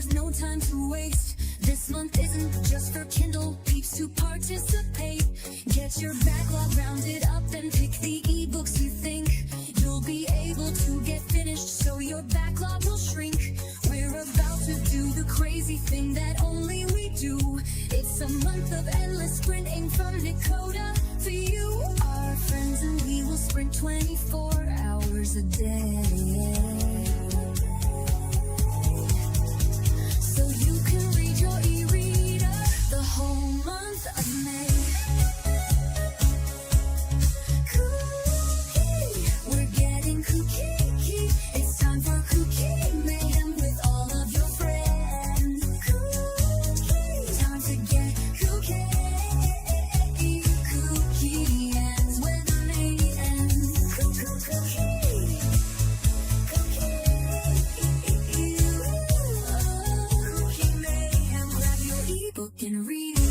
There's no time to waste. This month isn't just for Kindle peeps to participate. Get your backlog rounded up and pick the ebooks you think you'll be able to get finished, so your backlog will shrink. We're about to do the crazy thing that only we do. It's a month of endless sprinting from Dakota for you, our friends, and we will sprint 24 hours a day. So you can read your e-reader the whole month of May. KuKi, we're getting KuKi. It's time for KuKi Mayhem with all of your friends. KuKi, time to get KuKi. KuKi ends when May ends. KuKi. KuKi Mayhem, grab your ebook and read it.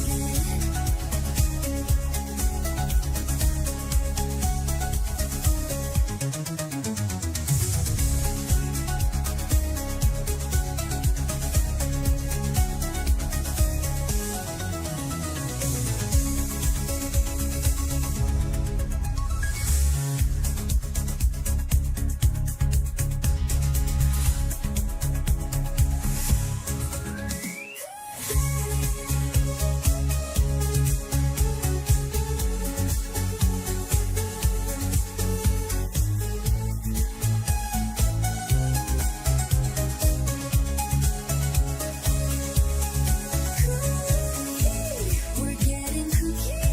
We're getting KuKi.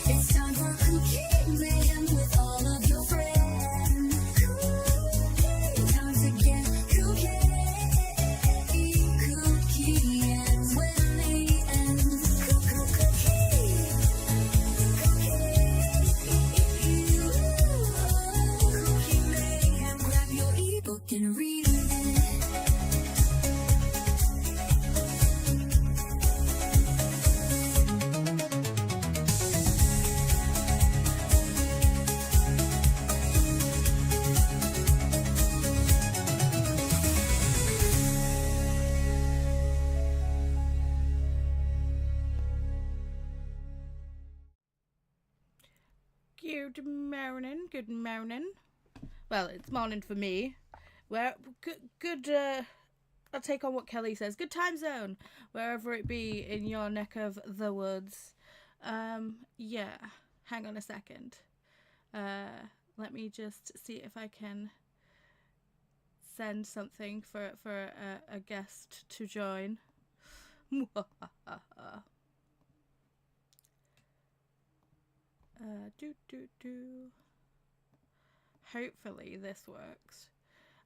It's time for KuKi Mayhem with all of your friends. KuKi, time to get KuKi. KuKi ends when May ends. KuKi. KuKi Mayhem, grab your ebook and read it. Good morning, good morning. Well, it's morning for me. Well, good, I'll take on what Kelly says. Good time zone, wherever it be in your neck of the woods. Yeah, hang on a second. Let me just see if I can send something for a guest to join. Hopefully this works.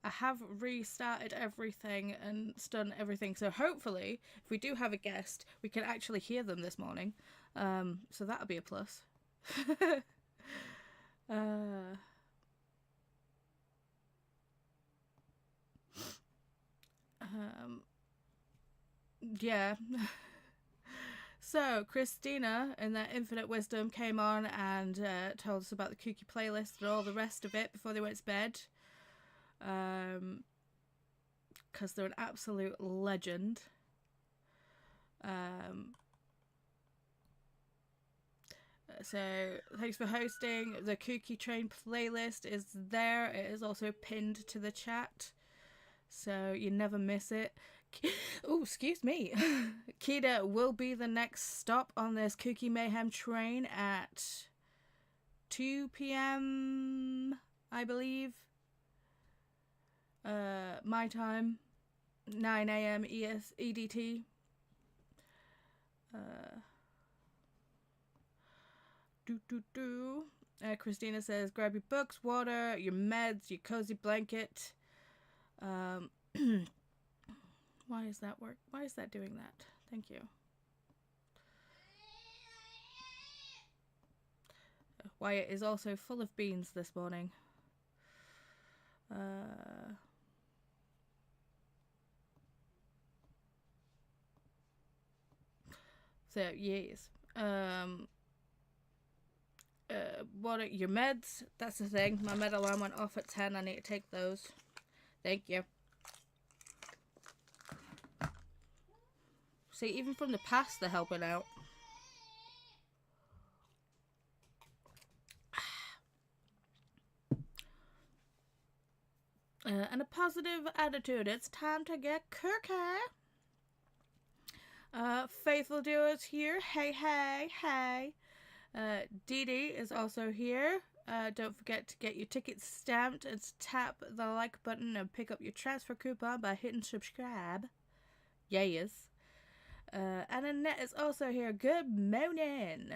I have restarted everything and done everything, so hopefully if we do have a guest we can actually hear them this morning, so that'll be a plus. Yeah. So Christina in their infinite wisdom came on and told us about the KuKi playlist and all the rest of it before they went to bed, because they're an absolute legend. So thanks for hosting. The KuKi Train playlist is there. It is also pinned to the chat, so you never miss it. Oh, excuse me. Kida will be the next stop on this KuKi Mayhem train at 2 p.m. I believe. My time, 9 a.m. EDT. Christina says, grab your books, water, your meds, your cozy blanket. Why is that work? Why is that doing that? Thank you. Wyatt is also full of beans this morning. So yes. What are your meds? That's the thing. My med alarm went off at 10. I need to take those. Thank you. See, even from the past, they're helping out. And a positive attitude. It's time to get KuKi. Faithful Duos here. Hey, hey, hey. Dee Dee is also here. Don't forget to get your tickets stamped and tap the like button and pick up your transfer coupon by hitting subscribe. Yes. And Annette is also here. Good morning.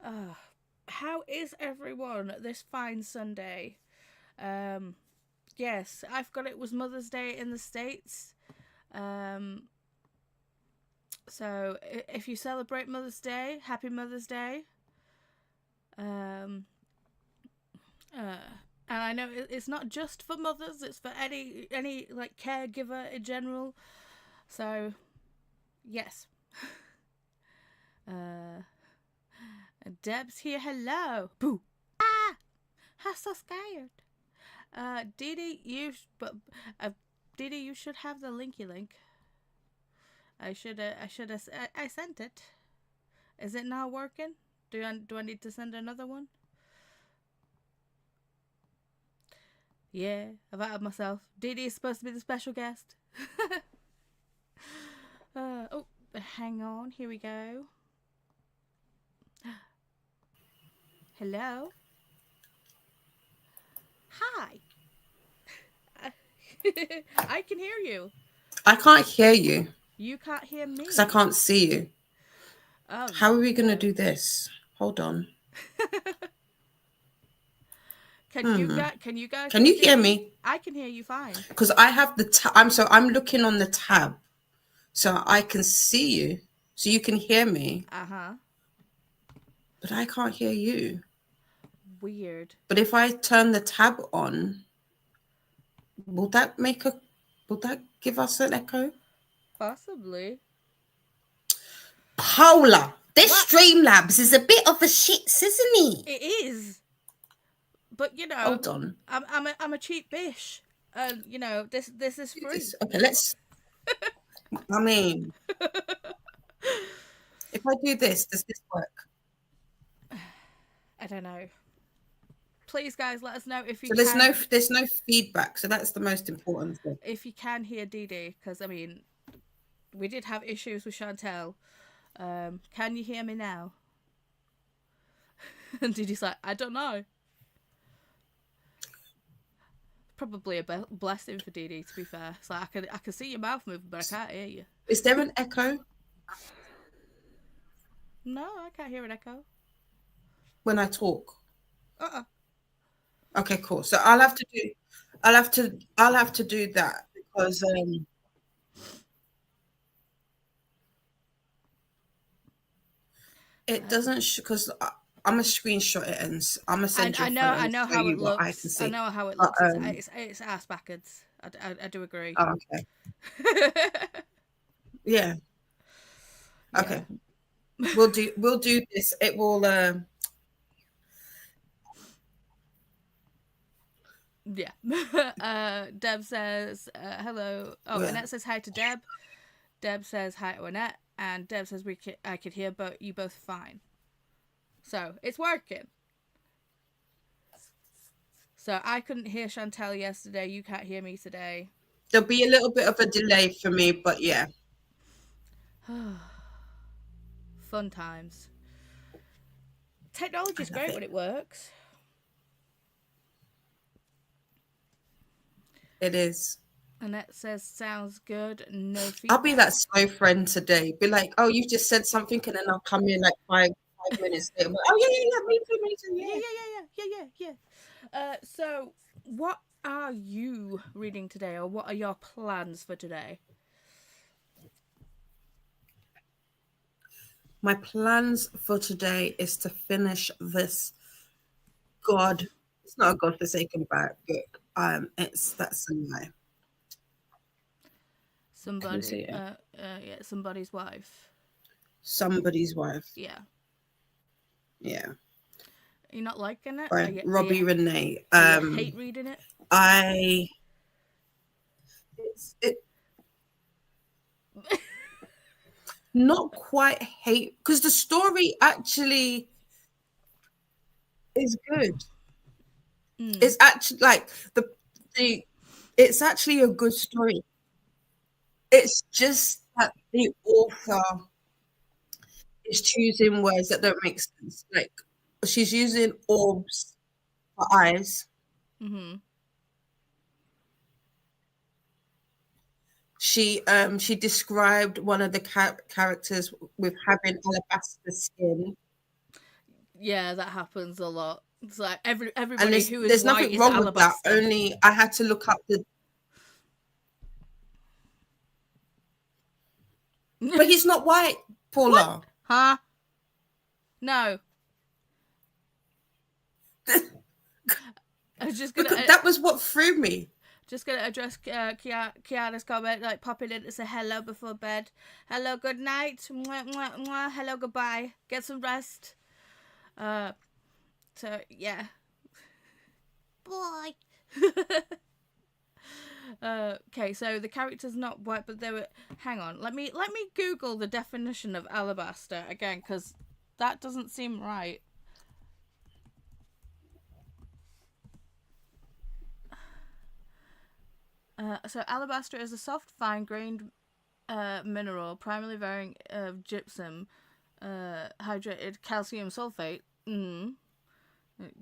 How is everyone this fine Sunday? Yes, I forgot it was Mother's Day in the States. So if you celebrate Mother's Day, happy Mother's Day. And I know it's not just for mothers; it's for any like caregiver in general. So, yes. Deb's here. Hello. Boo. Ah, I'm so scared. Dee, you should have the linky link. I sent it. Is it not working? Do I need to send another one? Yeah, I've outed myself. Dee is supposed to be the special guest. Oh, hang on. Here we go. Hello. Hi. I can hear you. I can't hear you. You can't hear me. Because I can't see you. Oh, how are we going to do this? Hold on. Can you guys? Can you hear me? I can hear you fine. Because I have the I'm looking on the tab, so I can see you, so you can hear me. But I can't hear you. Weird. But if I turn the tab on, will that give us an echo? Possibly. Paula, this Streamlabs is a bit of a shits, isn't it? It is. But you know, hold on. I'm a cheap bish, and you know this is free. Okay, let's. I mean, if I do this, does this work? I don't know. Please, guys, let us know if you. So there's no feedback, so that's the most important thing. If you can hear Dee, because I mean, we did have issues with Chantel. Can you hear me now? And Dee Dee's like, I don't know. Probably a blessing for Dee, to be fair. It's like I can see your mouth moving, but I can't hear you. Is there an echo? No, I can't hear an echo. When I talk? Okay, cool. So I'll have to do that because it doesn't because I'm gonna screenshot it and I'm gonna send you. I know how it looks. I know how it looks. It's ass backwards. I do agree. Oh, okay. Yeah. Okay. Yeah. We'll do this. It will. Yeah. Deb says hello. Oh, yeah. Annette says hi to Deb. Deb says hi to Annette, and Deb says I could hear you both fine. So it's working. So I couldn't hear Chantel yesterday. You can't hear me today. There'll be a little bit of a delay for me, but yeah. Fun times. Technology's great when it works. It is. Annette says, sounds good. No feedback. I'll be that slow friend today. Be like, oh, you just said something, and then I'll come in like five minutes later. Like, oh, yeah, me too. Yeah. So, what are you reading today, or what are your plans for today? My plans for today is to finish this it's not a godforsaken book. That's a lie. Somebody's wife. Somebody's wife. Yeah. Yeah. You're not liking it? By Robbie Renee. You hate reading it? not quite hate, because the story actually is good. It's actually like the it's actually a good story. It's just that the author is choosing words that don't make sense. Like she's using orbs for eyes. Mm-hmm. She described one of the characters with having alabaster skin. Yeah, that happens a lot. It's like And everybody who is there's white nothing is wrong with that. alabaster. Only I had to look up the. But he's not white, Paula. What? Huh? No. I was just gonna. That was what threw me. Just gonna address Kiana's comment, like popping in to say hello before bed. Hello, good night. Mwah, mwah, mwah. Hello, goodbye. Get some rest. So yeah. Bye. Okay, so the character's not white, but they were. Hang on, let me Google the definition of alabaster again, because that doesn't seem right. So alabaster is a soft, fine-grained mineral, primarily varying gypsum, hydrated calcium sulfate.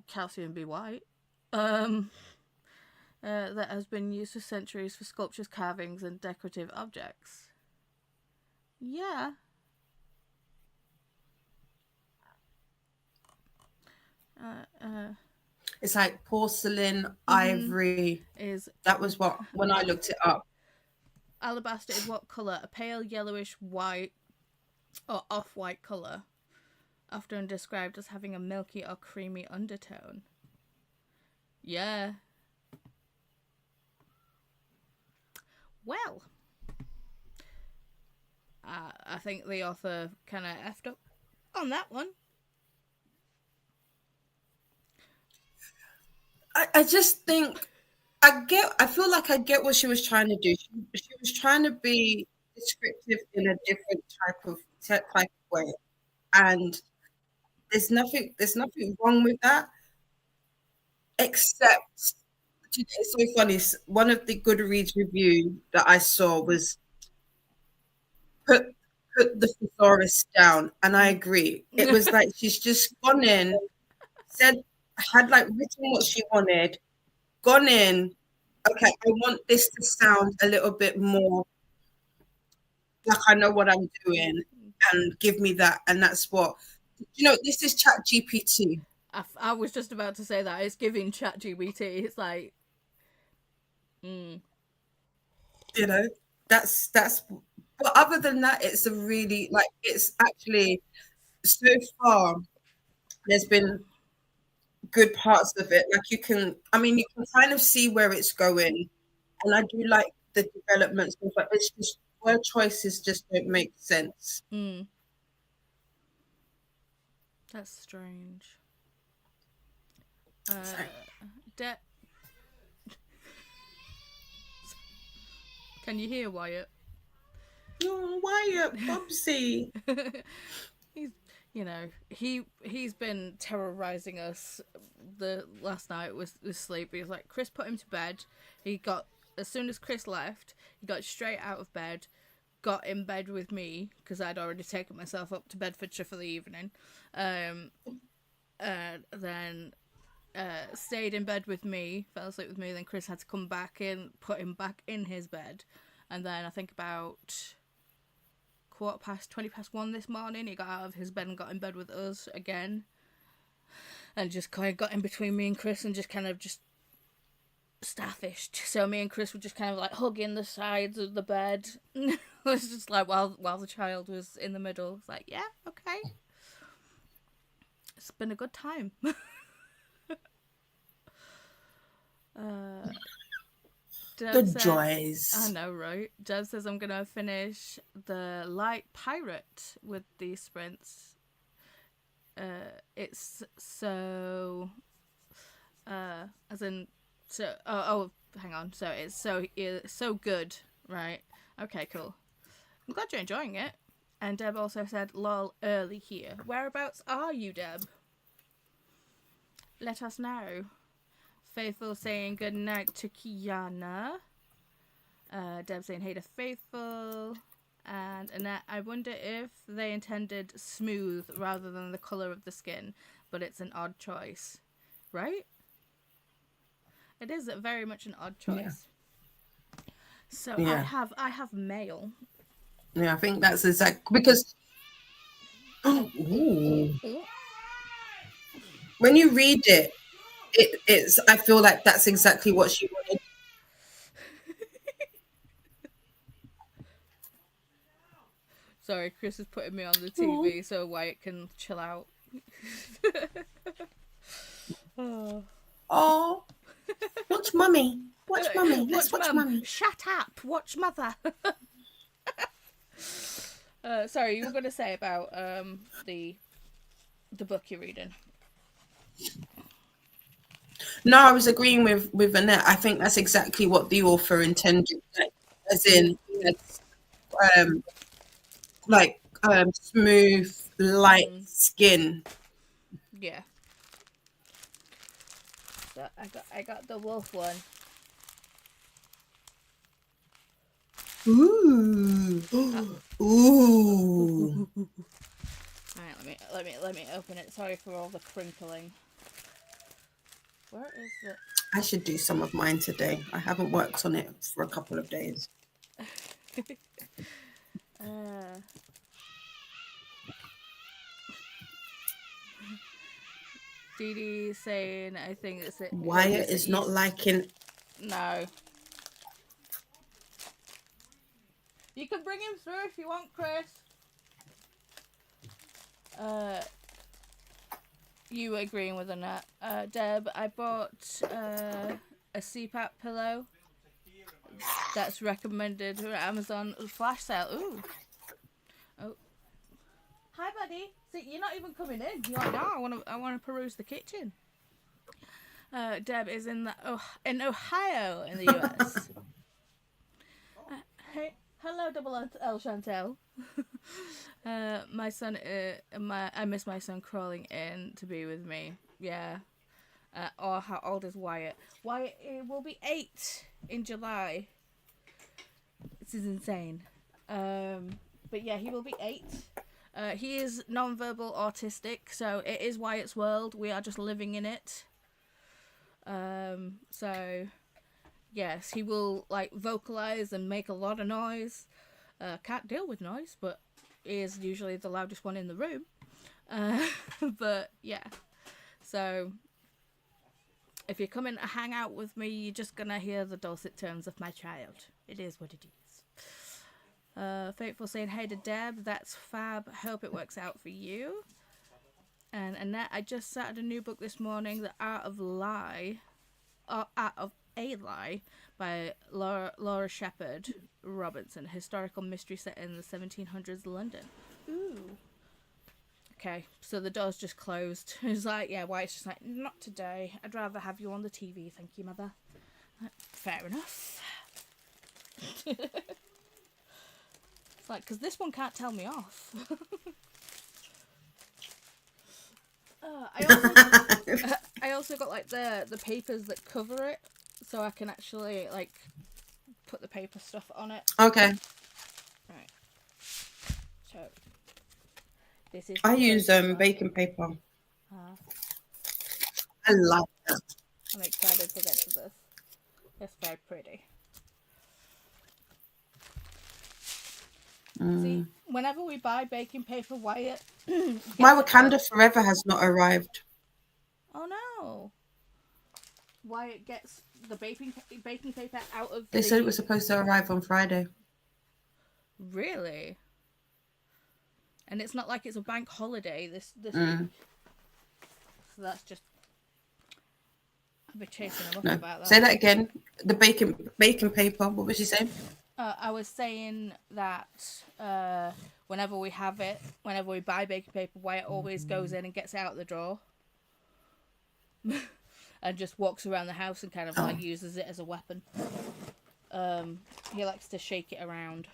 Calcium be white. That has been used for centuries for sculptures, carvings, and decorative objects. Yeah. It's like porcelain, ivory. That was what when I looked it up. Alabaster is what colour? A pale yellowish white or off-white colour, often described as having a milky or creamy undertone. Yeah. Well, I think the author kind of effed up on that one. I just think I feel like I get what she was trying to do. She was trying to be descriptive in a different type of way, and there's nothing wrong with that, except it's so funny. One of the Goodreads review that I saw was put the thesaurus down, and I agree. It was like she's just gone in, had like written what she wanted, gone in. Okay, I want this to sound a little bit more like I know what I'm doing, and give me that, and that's what this is Chat GPT. I was just about to say that it's giving Chat GPT. It's like, That's. But other than that, it's a really it's actually so far. There's been good parts of it. Like you can kind of see where it's going, and I do like the developments, but it's just word choices just don't make sense. That's strange. Can you hear Wyatt? Oh, Wyatt, Bubsy. He's been terrorizing us the last night with sleep. He was like, Chris put him to bed. As soon as Chris left, he got straight out of bed, got in bed with me, because I'd already taken myself up to Bedfordshire for the evening. Then stayed in bed with me, fell asleep with me, then Chris had to come back in, put him back in his bed. And then I think about 20 past 1 this morning, he got out of his bed and got in bed with us again. And just kind of got in between me and Chris and just kind of just starfished. So me and Chris were just kind of like hugging the sides of the bed. It was just like while the child was in the middle. It's like, yeah, okay. It's been a good time. The joys. I know, right? Dad says I'm gonna finish the Light Pirate with these sprints. It's so as in so hang on, so it's so good, right? Okay, cool. I'm glad you're enjoying it. And Deb also said, lol, early here. Whereabouts are you, Deb? Let us know. Faithful saying good night to Kiana. Deb saying hey to Faithful. And Annette, I wonder if they intended smooth rather than the colour of the skin, but it's an odd choice. Right? It is very much an odd choice. Yeah. So yeah. I have male. Yeah, I think that's exact because when you read it, it's I feel like that's exactly what she wanted. Sorry, Chris is putting me on the TV so Wyatt can chill out. Oh, watch mummy. Watch mummy. Let's watch mummy. Shut up. Watch mother. Sorry, you were going to say about the book you're reading. No, I was agreeing with Annette. I think that's exactly what the author intended, as in, smooth, light skin. Yeah. So I got the wolf one. Ooh. Ooh. Alright, let me open it. Sorry for all the crinkling. Where is it? I should do some of mine today. I haven't worked on it for a couple of days. Dee Dee saying I think it's it. Wyatt is not liking. No. You can bring him through if you want, Chris. You agreeing with Annette. Deb, I bought a CPAP pillow that's recommended for Amazon flash sale. Ooh. Oh. Hi, buddy. See, you're not even coming in. You're like, no, I want to peruse the kitchen. Deb is in Ohio in the US. Hey. Hello, Double L Chantel. My son, I miss my son crawling in to be with me. Yeah. How old is Wyatt? Wyatt will be 8 in July. This is insane. But yeah, he will be 8. He is non-verbal autistic, so it is Wyatt's world. We are just living in it. So... Yes, he will vocalize and make a lot of noise. Can't deal with noise, but he is usually the loudest one in the room. But yeah, so if you come in to hang out with me, you're just gonna hear the dulcet tones of my child. It is what it is. Faithful saying hey to Deb, that's fab. Hope it works out for you. And Annette, I just started a new book this morning, The Art of a Lie by Laura Shepherd Robertson, historical mystery set in the 1700s London. Ooh. Okay, so the door's just closed. It's like, yeah, Wyatt's just like, not today. I'd rather have you on the TV, thank you, mother. Fair enough. It's like, because this one can't tell me off. I also got the papers that cover it, so I can actually put the paper stuff on it. Okay. Right. So this is. I use baking paper. I love that. I'm excited to get to this. It's very pretty. See, whenever we buy baking paper, Wyatt. My Wakanda Forever has not arrived. Oh no! Wyatt gets the baking paper out of. They said it was supposed to arrive on Friday. Really? And it's not like it's a bank holiday this week. So that's just. I'll be chasing them up about that. Say that again. The baking paper. What was you saying? I was saying that whenever we buy baking paper, Wyatt always goes in and gets it out the drawer. And just walks around the house and kind of uses it as a weapon. He likes to shake it around.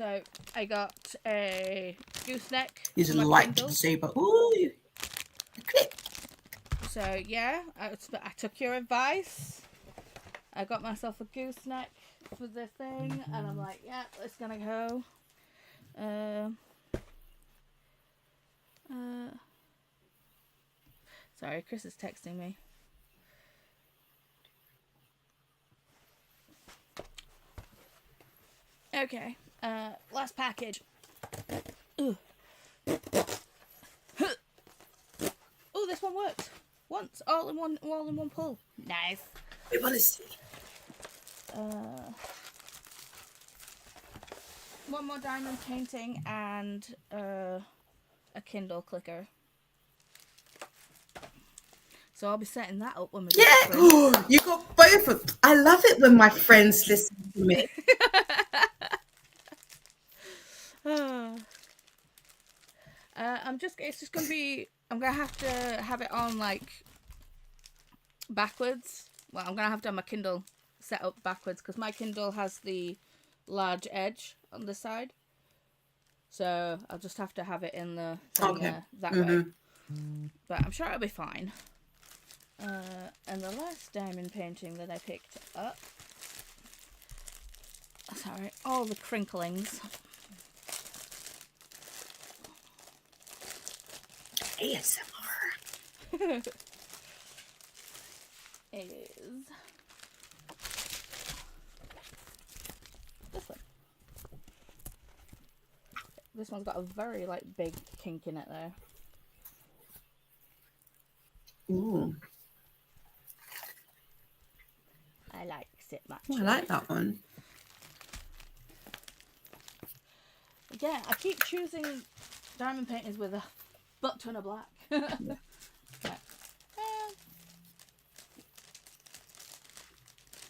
So I got a gooseneck. Using for a my Kindle. lightsaber. Ooh, click. So yeah, I took your advice. I got myself a gooseneck for the thing, and I'm like, yeah, it's gonna go. Sorry, Chris is texting me. Okay, last package. Ooh. Oh, this one worked. Once, all in one pull. Nice. We want to see. One more diamond painting and a Kindle clicker. So I'll be setting that up when we get Yeah, to print. you got both of them. I love it when my friends listen to me. It's just gonna be, I'm gonna have to have it on like backwards. Well, I'm gonna have to have my Kindle set up backwards because my Kindle has the large edge on the side. So I'll just have to have it in the thing that way. But I'm sure it'll be fine. And the last diamond painting that I picked up. Sorry, all the crinklings. ASMR. Is this one. This one's got a very like big kink in it there. Ooh, I like it much. I like that one. Yeah, I keep choosing diamond paintings with a butt ton of black. But,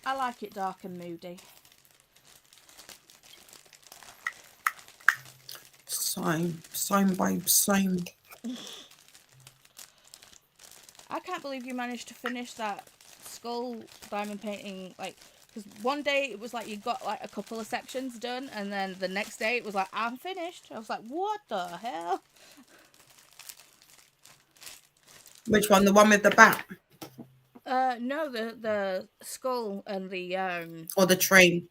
I like it dark and moody. Same, babe, same. I can't believe you managed to finish that skull diamond painting, like, because one day it was like you got like a couple of sections done, and then the next day it was like, I'm finished. I was like, what the hell? Which one? The one with the bat? No, the skull and the Or the train?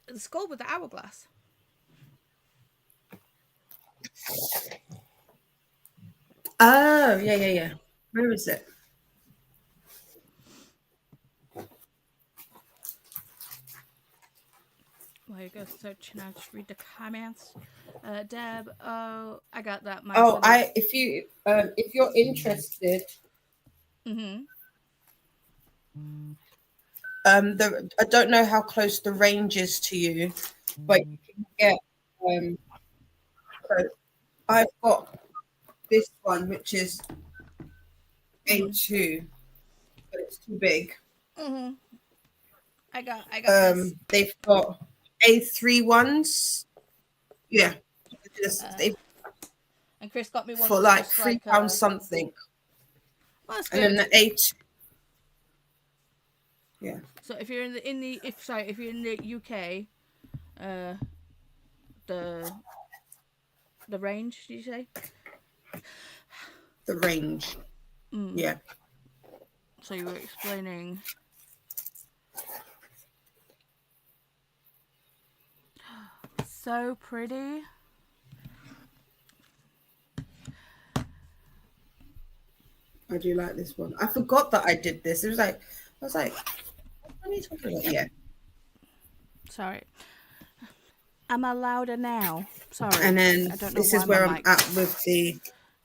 the skull with the hourglass. Oh, yeah. Where is it? Well, you go searching. I'll just read the comments. Deb, oh, I got that. Oh, if you're interested, I don't know how close the range is to you, but you can get. So I've got this one, which is A2, but it's too big. I got this. They've got A3 ones. Yeah, And Chris got me one for like £3 something. Well, that's and good. then the A2. Yeah. So if you're if you're in the UK, the range, did you say? The range. Yeah. So you were explaining. So pretty. I do like this one. I forgot that I did this. I was like, what are you talking about? Yeah. Sorry. Am I louder now? Sorry. And then I don't know this why is where my I'm at with the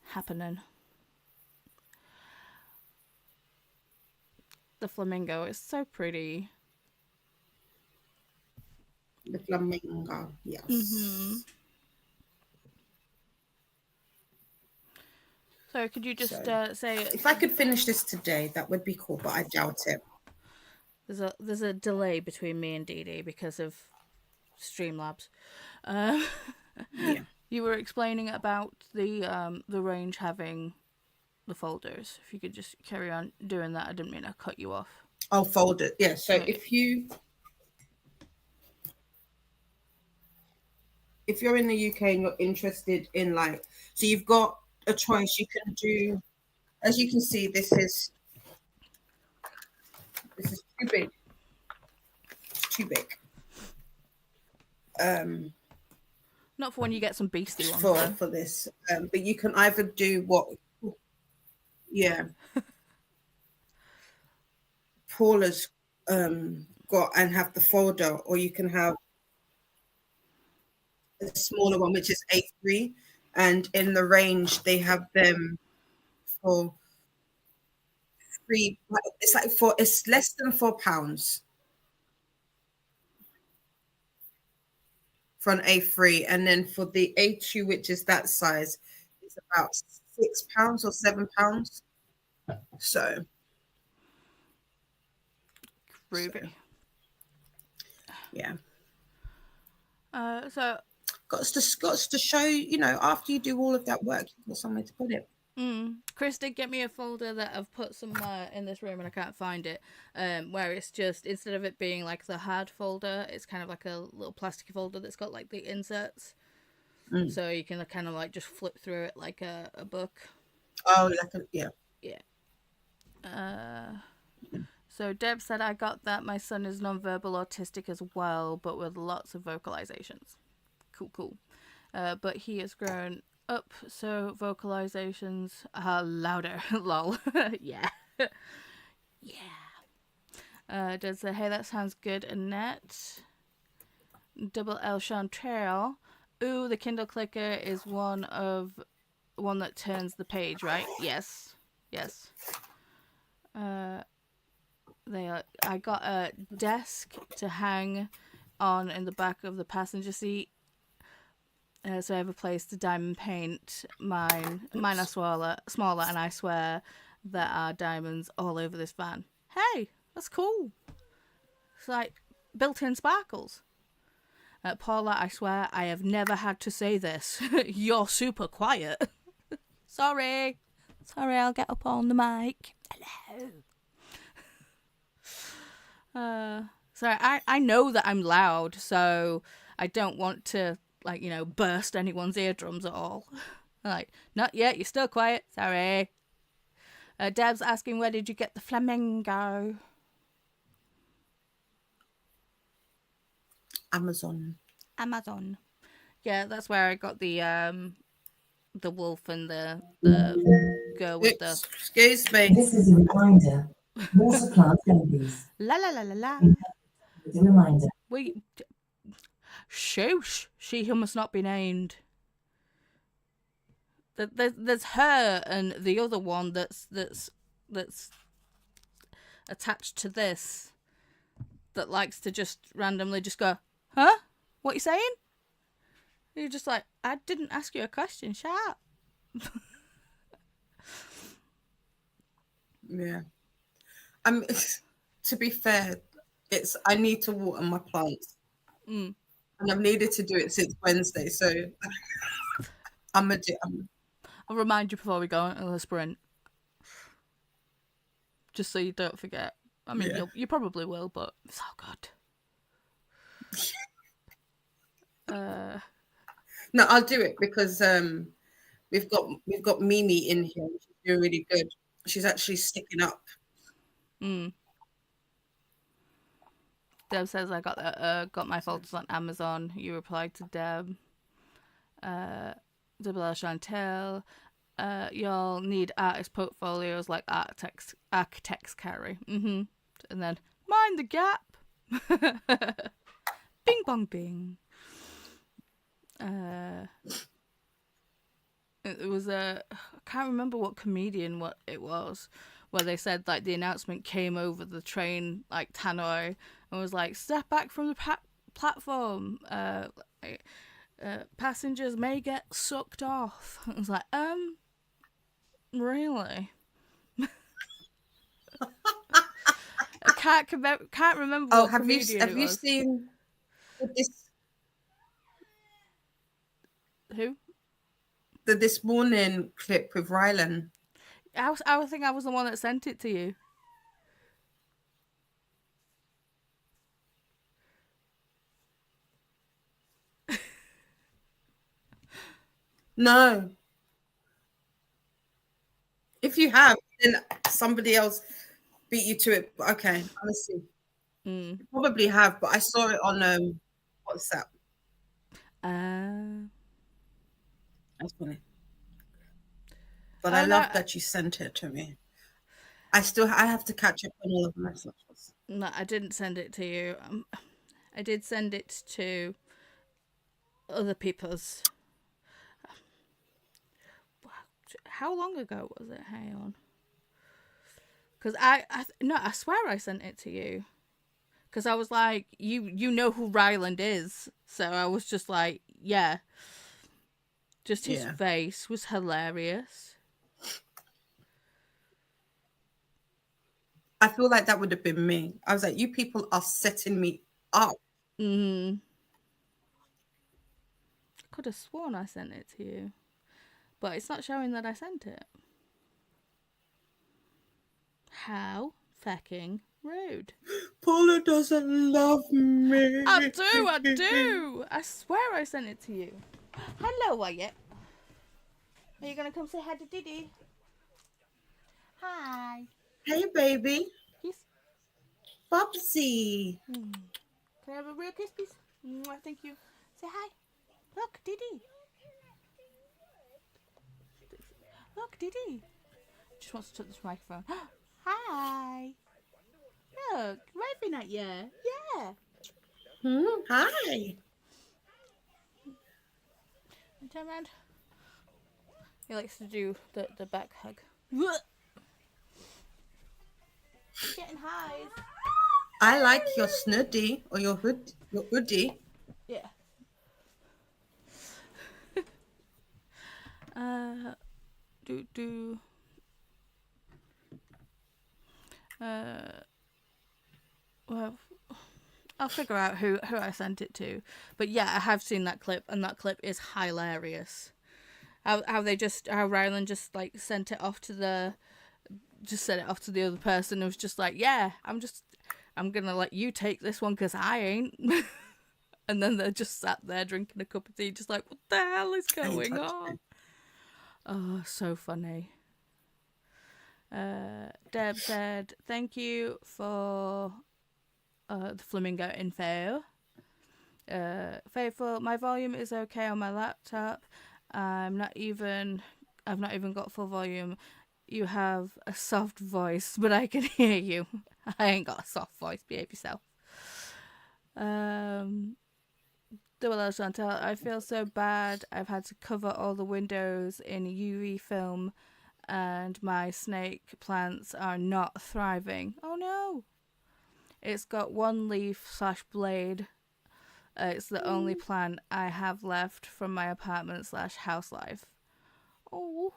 happening. The flamingo is so pretty. The flamingo. Yes. So could you just say if I could finish this today, that would be cool, but I doubt it. There's a delay between me and Dee Dee because of Streamlabs. Yeah. You were explaining about the range having the folders. If you could just carry on doing that, I didn't mean to cut you off. I'll fold it. Yeah. So if you if you're in the UK and you're interested in like, so you've got a choice. You can do, as you can see, this is too big. It's too big. Not for when you get some beastie ones, For though. for this, but you can either do what, yeah, Paula's got and have the folder, or you can have a smaller one, which is A3, and in the range they have them for free. It's like it's less than £4 for an A3, and then for the A2, which is that size, it's about £6 or £7. So, Ruby. Yeah. So Got to show, after you do all of that work, you've got somewhere to put it. Chris did get me a folder that I've put somewhere in this room and I can't find it, where it's just, instead of it being like the hard folder, it's kind of like a little plastic folder that's got like the inserts, so you can kind of like just flip through it like a book. Oh, yeah. So Deb said, I got that. My son is nonverbal autistic as well, but with lots of vocalizations. Cool. But he has grown up, so vocalizations are louder. Lol. Yeah. Deb said, hey, that sounds good, Annette. Double L Chanterelle. Ooh, the Kindle clicker is one that turns the page, right? Yes. I got a desk to hang on in the back of the passenger seat, so I have a place to diamond paint mine. Mine are smaller, and I swear there are diamonds all over this van. Hey, that's cool. It's like built-in sparkles. Paula, I swear I have never had to say this. You're super quiet. Sorry, I'll get up on the mic. Hello. Sorry, I know that I'm loud, so I don't want to, like, burst anyone's eardrums at all. Like, not yet, you're still quiet. Sorry. Deb's asking, where did you get the flamingo? Amazon. Yeah, that's where I got the wolf and the girl with the... Excuse me. This is a reminder. Water plant babies. La la la la la. It's a reminder. Wait. Shoosh. She who must not be named. There's her and the other one that's attached to this, that likes to just randomly just go, huh? What you saying? You're just like, I didn't ask you a question. Shut up. Yeah. To be fair, I need to water my plants, and I've needed to do it since Wednesday. So I'll remind you before we go on the sprint, just so you don't forget. I mean, yeah. you probably will, but it's all good. No, I'll do it because we've got Mimi in here. She's doing really good. She's actually sticking up. Deb says, I got my folders on Amazon. You replied to Deb. Double L Chantel. Y'all need artist portfolios like architects carry. And then mind the gap. Bing bong bing. It was I can't remember what comedian it was, where they said like the announcement came over the train like tannoy and was like, step back from the platform, passengers may get sucked off. I was like, really? I can't remember what comedian have you seen this? Who? The This Morning clip with Rylan. I think I was the one that sent it to you. No. If you have, then somebody else beat you to it. But okay, let's see. Mm. You probably have, but I saw it on WhatsApp. That's funny. But I Oh no, love that you sent it to me. I have to catch up on all of the messages. no, I didn't send it to you. I did send it to other people's. How long ago was it? Hang on. Because no, I swear I sent it to you. Because I was like, you know who Ryland is, so I was just like, yeah. Just his Yeah. face was hilarious. I feel like that would have been me. I was like, you people are setting me up. I could have sworn I sent it to you, but it's not showing that I sent it. How fucking rude. Paula doesn't love me. I do. I swear I sent it to you. Hello, Wyatt. Are you gonna come say hi to Diddy? Hi. Hey, baby. Kiss. Popsy. Can I have a real kiss, please? Thank you. Say hi. Look, Diddy. Look, Diddy. Just wants to touch this microphone. Hi. Look, waving at you. Yeah. Hi. Turn around. He likes to do the back hug. Getting highs. I like your snuddy or your hoodie. Yeah. Well, I'll figure out who I sent it to. But yeah, I have seen that clip, and that clip is hilarious. How Ryland just like sent it off to the other person. It was just like, yeah, I'm gonna let you take this one because I ain't. And then they're just sat there drinking a cup of tea, just like, what the hell is going on? Oh, so funny. Deb said, thank you for the flamingo info. Faithful, my volume is okay on my laptop. I've not even got full volume. You have a soft voice, but I can hear you. I ain't got a soft voice. Behave yourself. Double Chantal, I feel so bad. I've had to cover all the windows in UV film, and my snake plants are not thriving. Oh no! It's got one leaf/blade. It's the only plant I have left from my apartment/house life. Oh.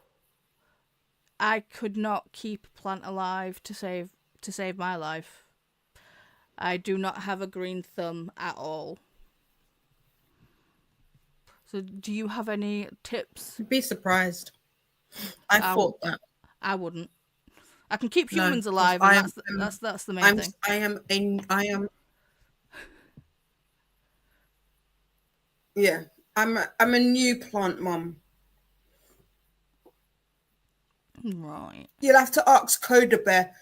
I could not keep a plant alive to save my life. I do not have a green thumb at all. So do you have any tips? You'd be surprised. I thought that. I wouldn't. I can keep humans alive, and that's the main thing. I am. Yeah, I'm a new plant mum. Right. You'll have to ask Coda Bear.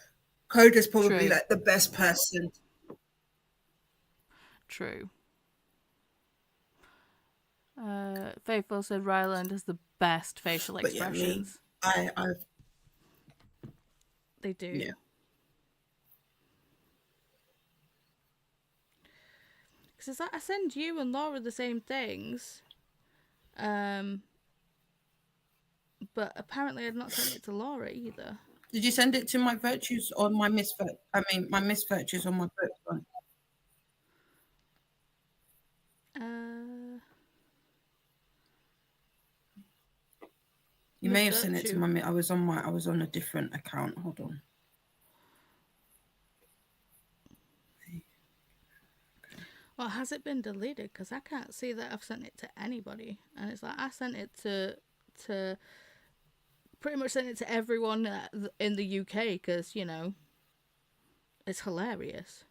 Coda's probably True. like the best person. True. Faithful said Ryland has the best facial expressions. Yeah, They do. Yeah. Because I send you and Laura the same things. But apparently I've not sent it to Laura either. Did you send it to my virtues or my misvirtues? My misvirtues on my book one. You may have sent it to my. I was on a different account. Hold on. Well, has it been deleted? Because I can't see that I've sent it to anybody. And it's like I sent it to pretty much sent it to everyone in the UK because, you know, it's hilarious.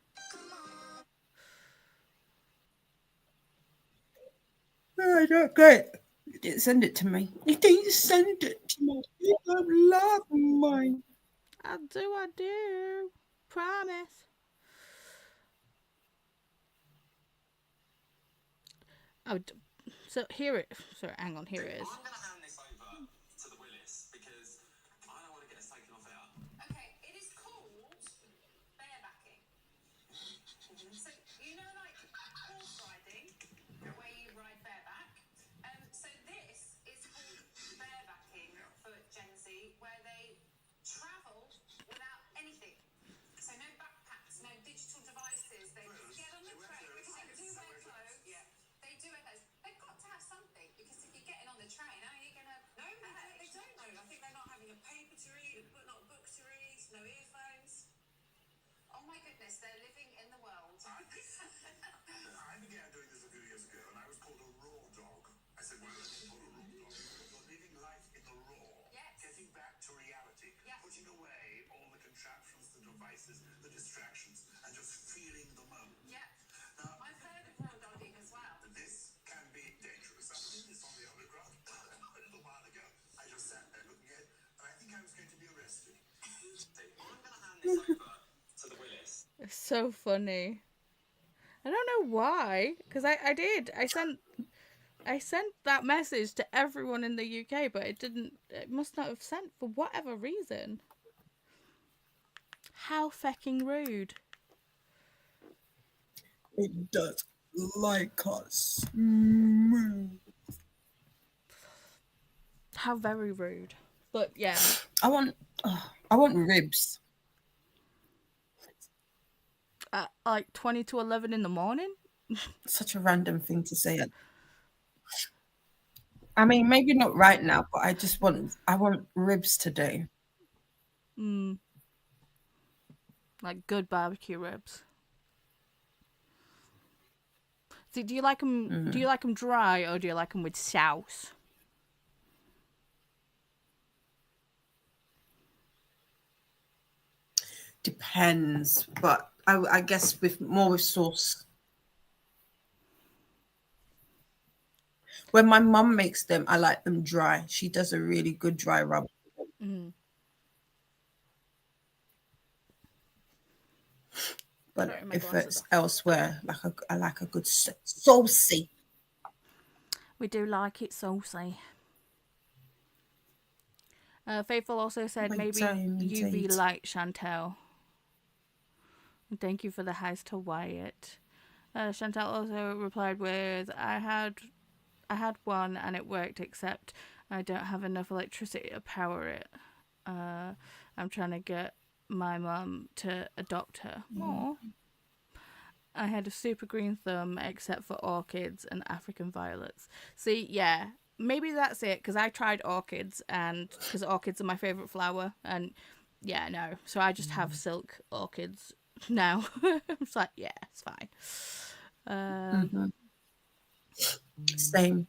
Oh, I don't get. You didn't send it to me. You didn't send it to me. You don't love mine. I do. Promise. Oh, so here it. Sorry, hang on. Here it is. I'm going to hand this over to the Willis because I don't want to get us taken off air. Okay, it is called barebacking. So, you know, like horse riding, where you ride bareback. So this is called barebacking for Gen Z, where they travel without anything. So no backpacks, no digital devices. They just get on the train. They do wear clothes. Yeah. They do wear clothes. They've got to have something because if you're getting on the train, how are you going to? No, they don't know. I think they're not having a paper to read, not a book to read, no earphones. Oh my goodness, they're living in the world. I began doing this a few years ago, and I was called a raw dog. I said, why was I called a raw dog? You're living life in the raw. Yes. Getting back to reality. Yes. Putting away all the contraptions, the devices, the distractions, and just feeling the moment. Yeah. Now, I've heard of raw dogging as well. this can be dangerous. I did this on the underground a little while ago. I just sat there looking at it, and I think I was going to be arrested. I'm going to hand this over to the Willis. It's so funny. I don't know why, because I did. I sent that message to everyone in the UK, but it didn't. It must not have sent for whatever reason. How fucking rude. It does like us. How very rude. But yeah. I want ribs. At like 20 to 11 in the morning? Such a random thing to say. I mean, maybe not right now, but I want ribs today. Like good barbecue ribs. See, do you like them? Do you like them dry or do you like them with sauce? Depends, but I guess with sauce. When my mum makes them, I like them dry. She does a really good dry rub. But Sorry, my if glasses it's off. elsewhere, I like a good saucy. We do like it saucy. Faithful also said maybe UV light, Chantel. Thank you for the house to Wyatt. Chantel also replied with, I had one and it worked, except I don't have enough electricity to power it. I'm trying to get my mum to adopt her. Aww. I had a super green thumb except for orchids and African violets. See, yeah, maybe that's it, because I tried orchids, and because orchids are my favourite flower, and yeah, no. So I just have silk orchids now. It's like, yeah, it's fine. Same.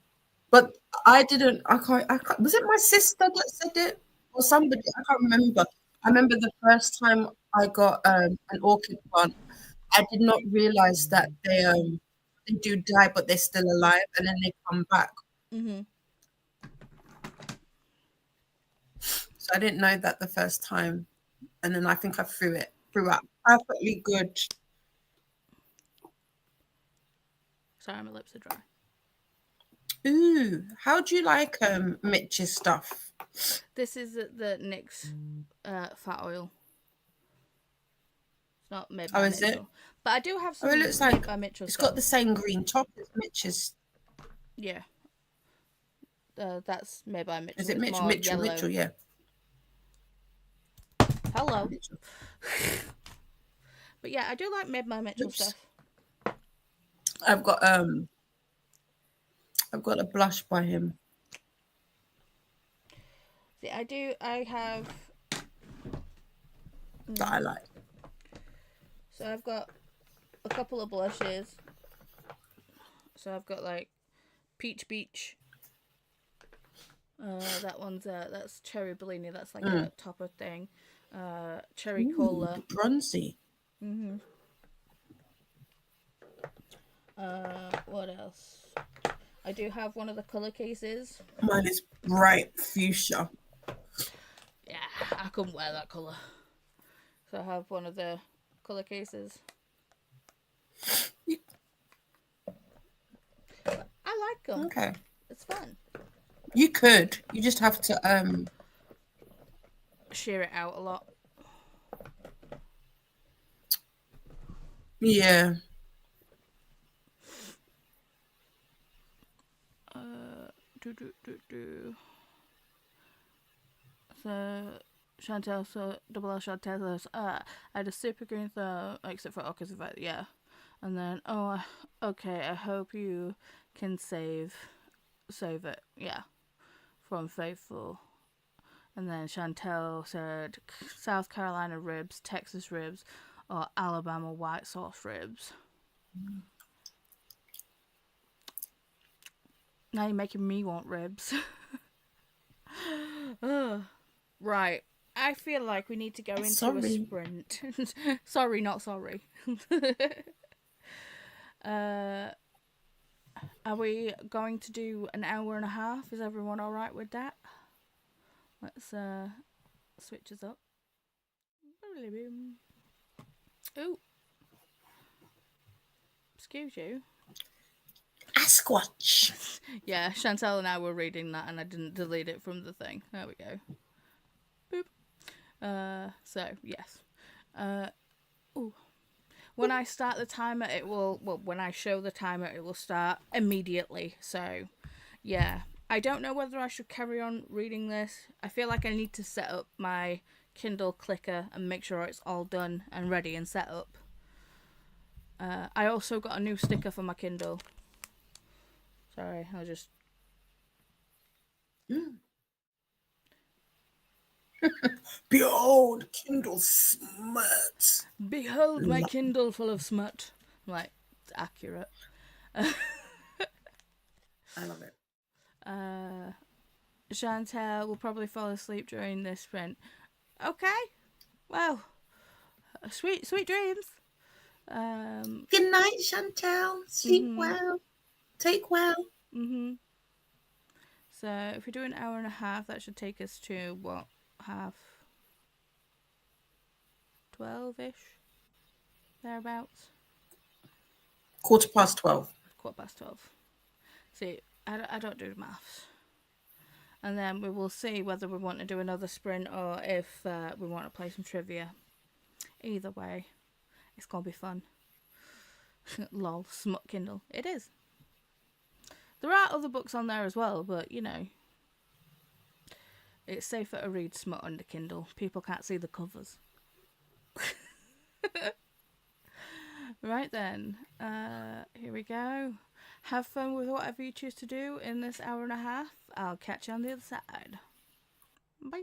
But I can't, was it my sister that said it? Or somebody? I can't remember. I remember the first time I got an orchid plant, I did not realise that they do die, but they're still alive, and then they come back. So I didn't know that the first time, and then I think I threw out perfectly good. Sorry, my lips are dry. Ooh, how do you like Mitch's stuff? This is the NYX fat oil. It's not made by is Mitchell. it? But I do have some Oh, it looks made like by Mitchell it's stuff. got the same green top as Mitch's. Yeah. That's made by Mitchell. Is it It's Mitchell? more Mitchell, yellow. Mitchell, yeah. Hello. Mitchell. But yeah, I do like made by Mitchell Oops. stuff. I've got a blush by him. See, I have That I like. So I've got a couple of blushes. So I've got like Peach Beach. That one's that's Cherry Bellini. That's like a topper thing. Cherry Cola. Bronzy. What else? I do have one of the colour cases. Mine is bright fuchsia. Yeah, I couldn't wear that colour. So I have one of the colour cases. I like them. Okay. It's fun. You could. You just have to Shear it out a lot. yeah. So Chantel, so double L Chantel says, I had a super green thumb, except for Oculus Effect, yeah. And then, okay, I hope you can save it, yeah, from Faithful. And then Chantel said, South Carolina ribs, Texas ribs, or Alabama white sauce ribs. Now you're making me want ribs. Right. I feel like we need to go into a sprint. Sorry, not sorry. Are we going to do an hour and a half? Is everyone alright with that? Let's switch us up. Ooh. Excuse you. Sasquatch. Yeah, Chantel and I were reading that and I didn't delete it from the thing. There we go. Boop. So, yes. Ooh. When I start the timer, it will... Well, when I show the timer, it will start immediately. So, yeah. I don't know whether I should carry on reading this. I feel like I need to set up my Kindle clicker and make sure it's all done and ready and set up. I also got a new sticker for my Kindle. Sorry, I'll just... Behold, Kindle smut. Behold my Kindle full of smut. I'm like, it's accurate. I love it. Chantel will probably fall asleep during this sprint. Okay. Well, sweet dreams. Good night, Chantel. Sleep well. Take well. So if we do an hour and a half, that should take us to what? 12-ish? Thereabouts. 12:15. 12:15. See, I don't do the maths. And then we will see whether we want to do another sprint or if we want to play some trivia. Either way, it's going to be fun. Lol, smut Kindle. It is. There are other books on there as well, but, you know, it's safer to read smut under Kindle. People can't see the covers. Right then, here we go. Have fun with whatever you choose to do in this hour and a half. I'll catch you on the other side. Bye.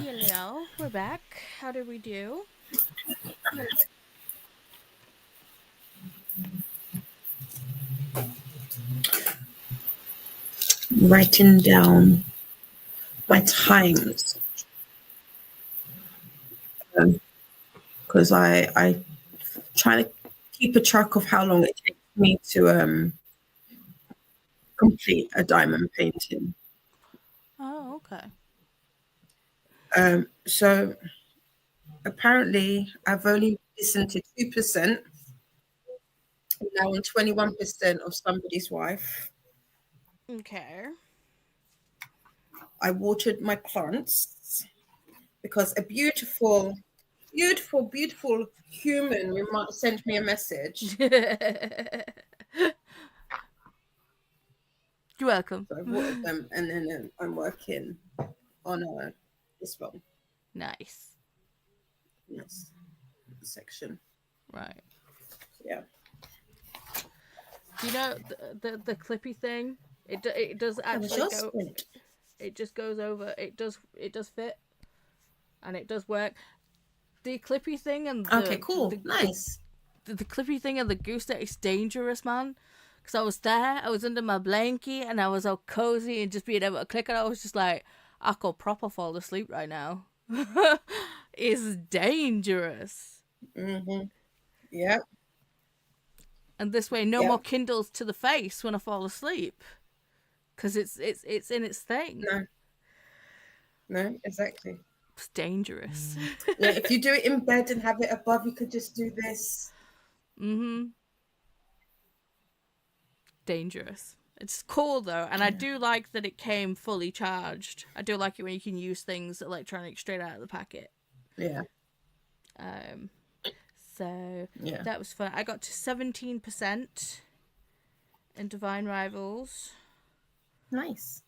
Hello, we're back. How did we do? Writing down my times because I try to keep a track of how long it takes me to complete a diamond painting. Oh, okay. So apparently I've only listened to 2%. Now I'm 21% of somebody's wife. Okay. I watered my plants because a beautiful, beautiful, beautiful human sent me a message. You're welcome. So I watered them, and then I'm working on this one. Nice. Yes, section. Right. Yeah. Do you know the clippy thing? It does That was actually your go. sprint. It just goes over. It does fit, and it does work. The clippy thing and Okay, cool. Nice. The clippy thing and the goose that is dangerous, man. Because I was there, I was under my blankie, and I was all cozy and just being able to click, and I was just like, I could proper fall asleep right now. It's dangerous. Mm-hmm. Yep. And this way, no Yep. more Kindles to the face when I fall asleep, because it's in its thing. No, exactly. It's dangerous. Yeah, if you do it in bed and have it above, you could just do this. Dangerous. It's cool though, and I do like that it came fully charged. I do like it when you can use things electronic straight out of the packet. Yeah. So Yeah. that was fun. I got to 17% in Divine Rivals. Nice.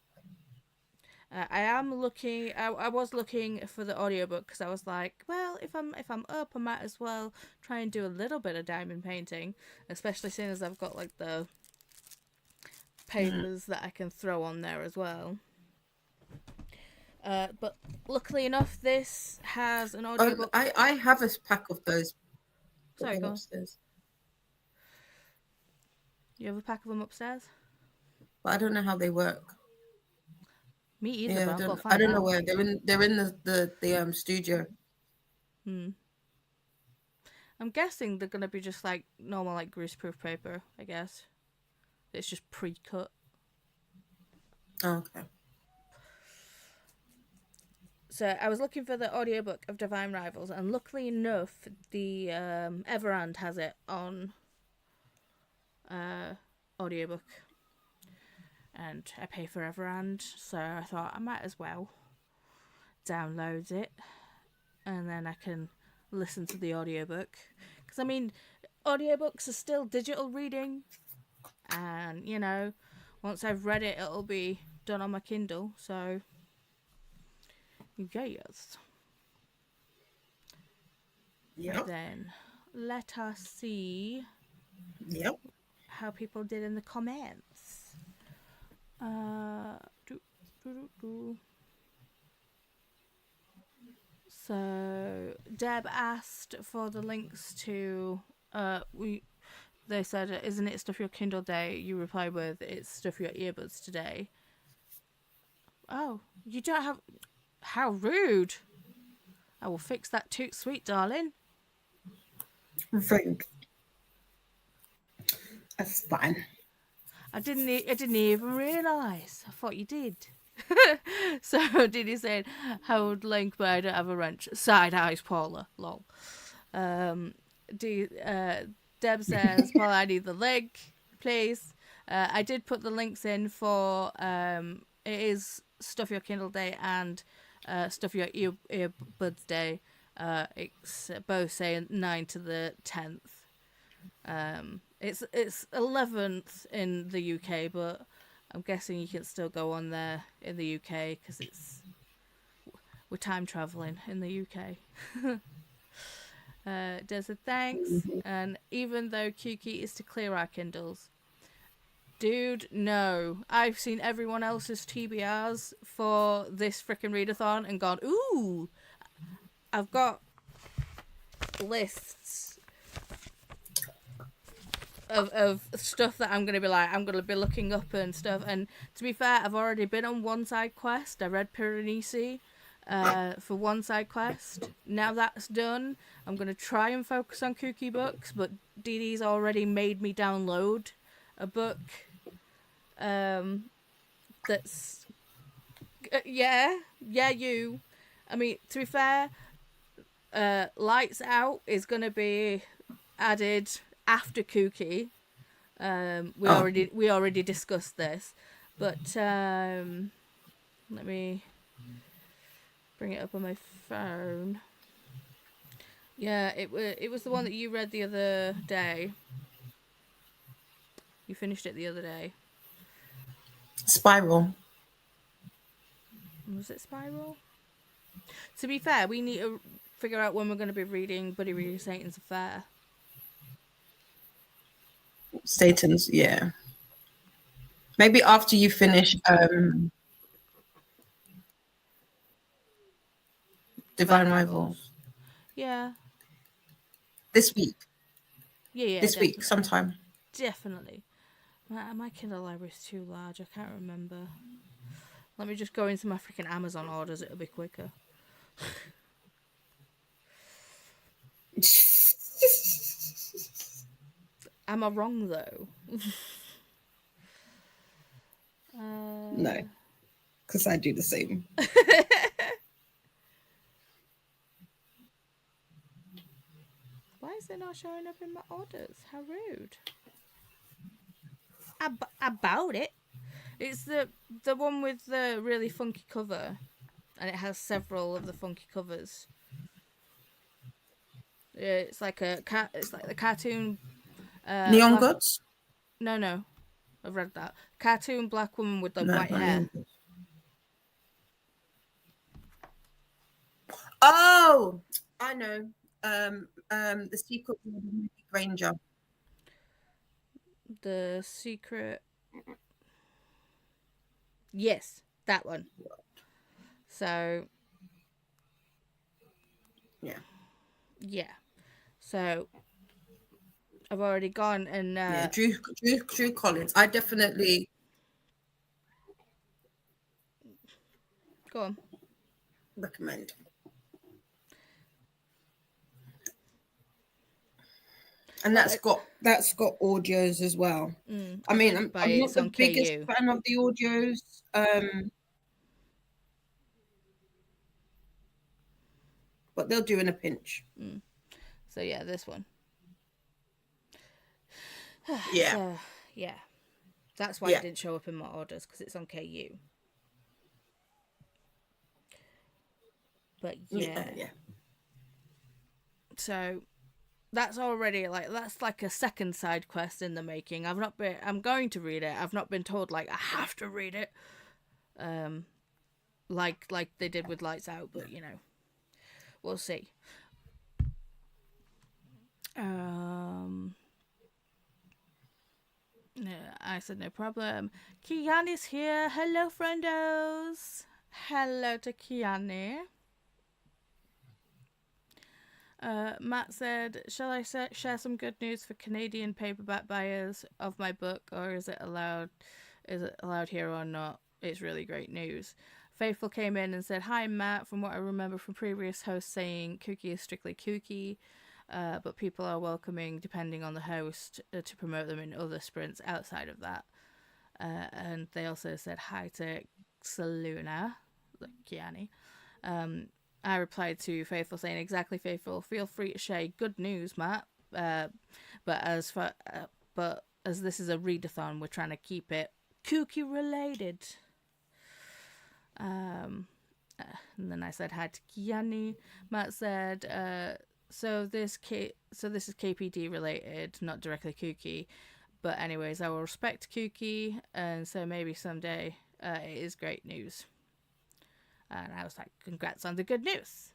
I am looking. I was looking for the audiobook because I was like, well, if I'm up, I might as well try and do a little bit of diamond painting, especially seeing as I've got like the papers that I can throw on there as well. But luckily enough, this has an audiobook. I have a pack of those. Sorry, go on. Upstairs. You have a pack of them upstairs? But I don't know how they work. Me either, Yeah, but I've got to I find don't know out. where they're in the studio. I'm guessing they're gonna be just like normal, like greaseproof paper. I guess it's just pre-cut. Oh, okay. So I was looking for the audiobook of Divine Rivals, and luckily enough, the Everand has it on audiobook. And I pay for Everand, so I thought I might as well download it, and then I can listen to the audiobook. Because I mean, audiobooks are still digital reading, and you know, once I've read it, it'll be done on my Kindle. So yes. Yep. Then let us see Yep. how people did in the comments. So Deb asked for the links to they said, isn't it Stuff Your Kindle Day? You reply with, it's Stuff Your Earbuds Today. Oh, you don't have... How rude. I will fix that toot sweet, darling. Rude. That's fine. I didn't even realise. I thought you did. So did he say, hold link, but I don't have a wrench. Side eyes, Paula. Lol. Deb says, Paula, I need the link, please. I did put the links in for, it is Stuff Your Kindle Day and Stuff Your Earbuds Day. It's both saying 9 to the 10th. It's 11th in the UK, but I'm guessing you can still go on there in the UK because we're time traveling in the UK. Des said thanks, and even though KuKi is to clear our Kindles, Dude, no. I've seen everyone else's TBRs for this frickin' readathon and gone, ooh, I've got lists of stuff that I'm going to be like, I'm going to be looking up and stuff. And to be fair, I've already been on one side quest. I read Piranesi for one side quest. Now that's done, I'm going to try and focus on KuKi books, but Dee Dee's already made me download a book that's you. I mean, to be fair, Lights Out is going to be added after KuKi. We already discussed this, but let me bring it up on my phone. Yeah, it was the one that you read the other day. You finished it the other day. Spiral. Was it Spiral? To be fair, we need to figure out when we're going to be reading Buddy Reader Satan's Affair. Satan's, yeah. Maybe after you finish Divine Rivals. Yeah. This week. Yeah, this definitely. week, sometime. Definitely. My Kindle library is too large. I can't remember. Let me just go into my freaking Amazon orders. It'll be quicker. Am I wrong, though? No, because I do the same. Why is it not showing up in my orders? How rude. About it. It's the one with the really funky cover, and it has several of the funky covers. It's like a cat. It's like the cartoon. Neon Gods? No, I've read that cartoon black woman with the white not hair. Neon Gods. Oh, I know. The Secret World of Ruby Granger. The Secret. Yes, that one. So. Yeah. So. I've already gone and. Yeah, Drew Collins. I definitely. Go on. Recommend. And that's got audios as well. I mean, I'm not the biggest fan of the audios. But they'll do in a pinch. So yeah, this one. Yeah. So, yeah. That's why it didn't show up in my orders, because it's on KU. But yeah. So that's already that's like a second side quest in the making. I'm going to read it. I've not been told I have to read it. Like they did with Lights Out, but we'll see. I said no problem. Kiani's here. Hello, friendos. Hello to Kiani. Matt said, shall I share some good news for Canadian paperback buyers of my book, or is it allowed here or not? It's really great news. Faithful came in and said, hi Matt, from what I remember from previous hosts saying KuKi is strictly KuKi, but people are welcoming depending on the host to promote them in other sprints outside of that. And they also said hi to Saluna, like Kiani. I replied to Faithful saying, exactly, Faithful, feel free to share good news, Matt. But as this is a readathon, we're trying to keep it KuKi related. And then I said hi to Kiani. Matt said, so this is KPD related, not directly KuKi. But anyways, I will respect KuKi, and so maybe someday it is great news. And I was like, congrats on the good news.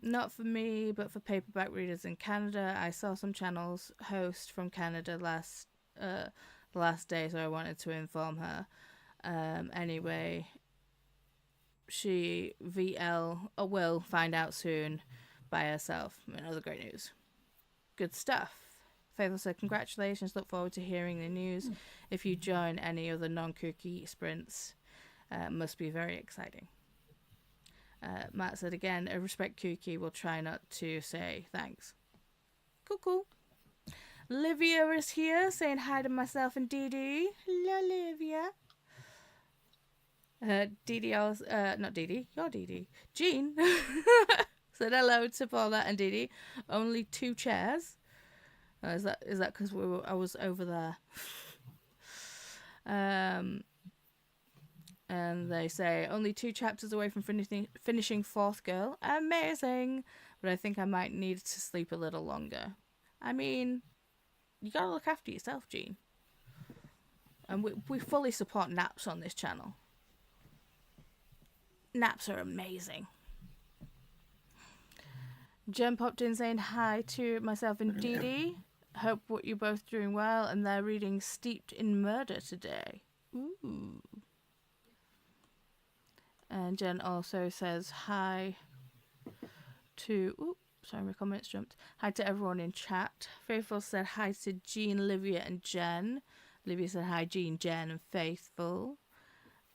Not for me, but for paperback readers in Canada. I saw some channels host from Canada last day, so I wanted to inform her. Anyway, she will find out soon by herself. Another great news. Good stuff. Faithful said, congratulations, look forward to hearing the news. If you join any other non-KuKi sprints, must be very exciting. Matt said again, I respect KuKi, will try not to say thanks. Cool. Livia is here saying hi to myself and Dee Dee. Hello, Livia. Dee Dee also, not Dee Dee, you're Dee Dee. Jean said hello to Paula and Dee Dee. Only 2 chairs. Is that because I was over there? And they say only 2 chapters away from finishing 4th Girl. Amazing, but I think I might need to sleep a little longer. I mean, you gotta look after yourself, Jean. And we fully support naps on this channel. Naps are amazing. Jen popped in saying hi to myself and Dee Dee. Hope what you're both doing well, and they're reading Steeped in Murder today. Ooh. And Jen also says hi to... Ooh, sorry, my comments jumped. Hi to everyone in chat. Faithful said hi to Jean, Livia, and Jen. Livia said hi, Jean, Jen, and Faithful.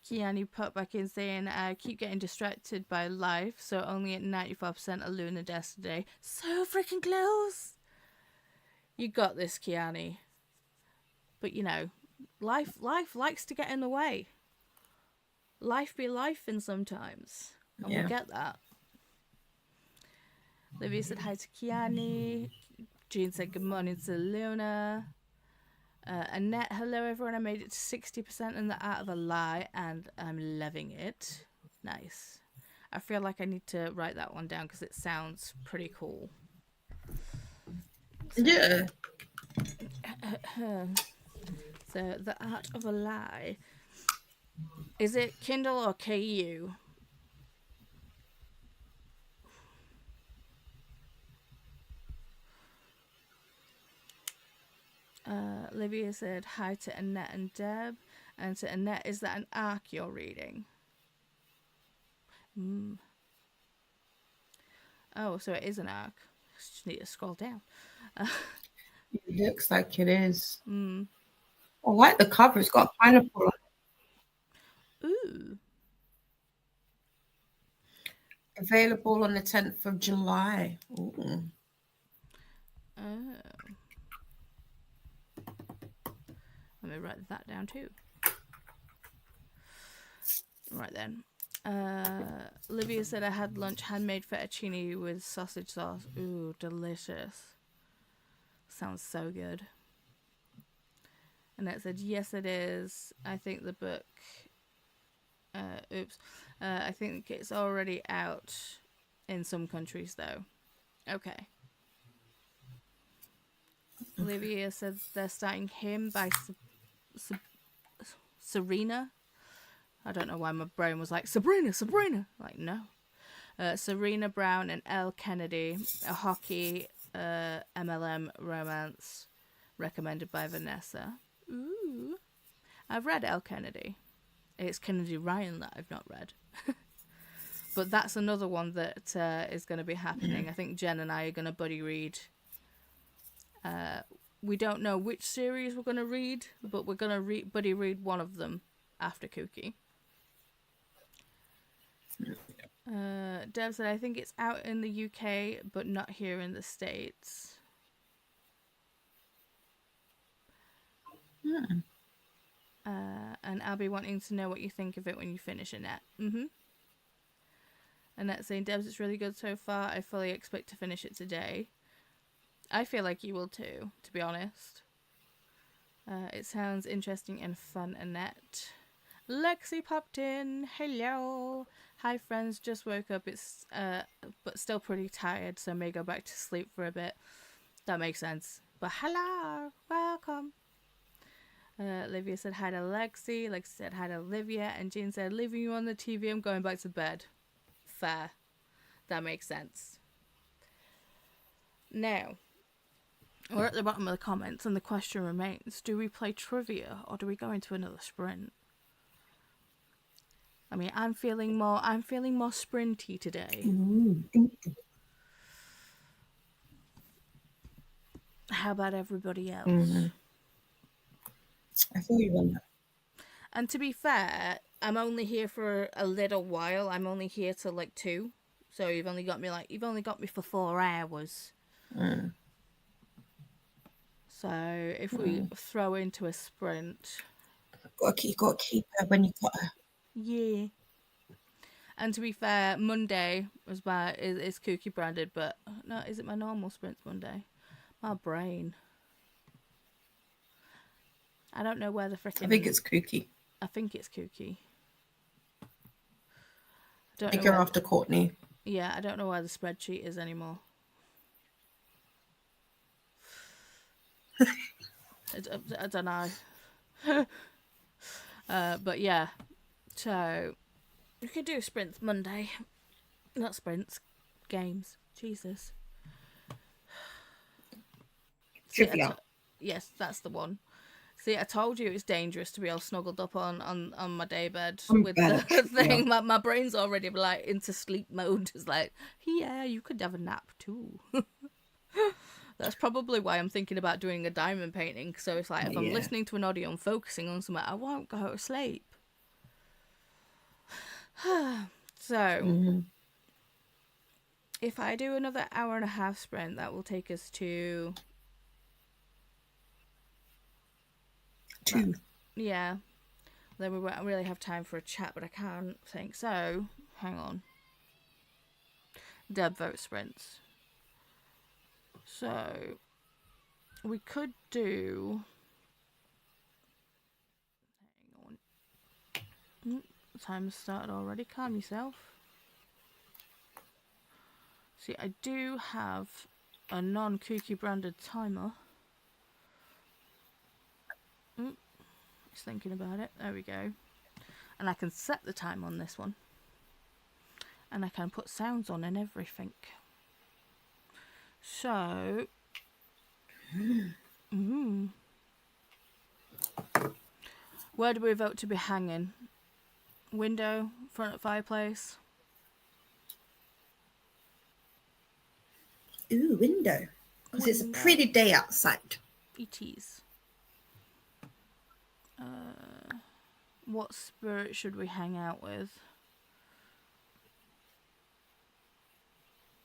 Kiani put back in saying, I keep getting distracted by life, so only at 94% a lunar death today. So freaking close! You got this, Kiani. But, you know, life likes to get in the way. Life be lifing sometimes. And we get that. Livia said hi to Kiani. Jean said good morning to Luna. Annette, hello everyone. I made it to 60% in the art of a lie and I'm loving it. Nice. I feel like I need to write that one down because it sounds pretty cool. So, Yeah. So, the art of a lie. Is it Kindle or KU? Livia said hi to Annette and Deb. And to Annette, is that an arc you're reading? Oh, so it is an arc. Just need to scroll down. It looks like it is. I like the cover. It's got a pineapple on it. Ooh. Available on the 10th of July. Ooh. Oh. Let me write that down too. Right then. Livia said I had lunch handmade fettuccine with sausage sauce. Ooh, delicious. Sounds so good. And it said, yes, it is. I think the book... I think it's already out in some countries, though. Okay. Livia said they're starting Him by Serena. I don't know why my brain was like, Sabrina. Like, no. Serena Brown and Elle Kennedy, a hockey MLM romance recommended by Vanessa. Ooh. I've read Elle Kennedy. It's Kennedy Ryan that I've not read. But that's another one that is going to be happening. I think Jen and I are going to buddy read. We don't know which series we're going to read, but we're going to buddy read one of them after KuKi. Dev said, I think it's out in the UK, but not here in the States. And I'll be wanting to know what you think of it when you finish, Annette. Annette saying, Debs, it's really good so far. I fully expect to finish it today. I feel like you will too, to be honest. It sounds interesting and fun, Annette. Lexi popped in. Hello. Hi, friends. Just woke up. It's but still pretty tired, so may go back to sleep for a bit. That makes sense. But hello. Welcome. Livia said hi to Lexi. Lexi said hi to Livia. And Jean said, leaving you on the TV. I'm going back to bed. Fair. That makes sense. Now, we're at the bottom of the comments, and the question remains: do we play trivia or do we go into another sprint? I mean, I'm feeling more sprinty today. How about everybody else? I feel you on that. And to be fair, I'm only here for a little while. I'm only here till like 2. So you've only got me for 4 hours. So if we throw into a sprint, Got to keep her when you got her. yeah. And to be fair, Monday is KuKi branded, but no, is it my normal sprints Monday? My brain. I don't know where the freaking. I think it's KuKi. I think it's KuKi. I think you're after Courtney. Yeah, I don't know where the spreadsheet is anymore. I don't know. But yeah, so we could do sprints Monday. Not sprints, games. Jesus. Trivia. Yes, that's the one. See, I told you it's dangerous to be all snuggled up on my daybed with the thing. My brain's already like into sleep mode. It's like, yeah, you could have a nap too. That's probably why I'm thinking about doing a diamond painting. So it's like if I'm listening to an audio and focusing on something, I won't go to sleep. So, if I do another 1.5-hour sprint, that will take us to 2. Yeah. Then we won't really have time for a chat, but I can't think. So, hang on. Deb vote sprints. So, we could do... Hang on. The time has started already. Calm yourself. See, I do have a non-KuKi branded timer. Just thinking about it. There we go. And I can set the time on this one. And I can put sounds on and everything. So... Where do we vote to be hanging? Window, front of fireplace. Ooh, window. Because it's a pretty day outside. It is. What spirit should we hang out with?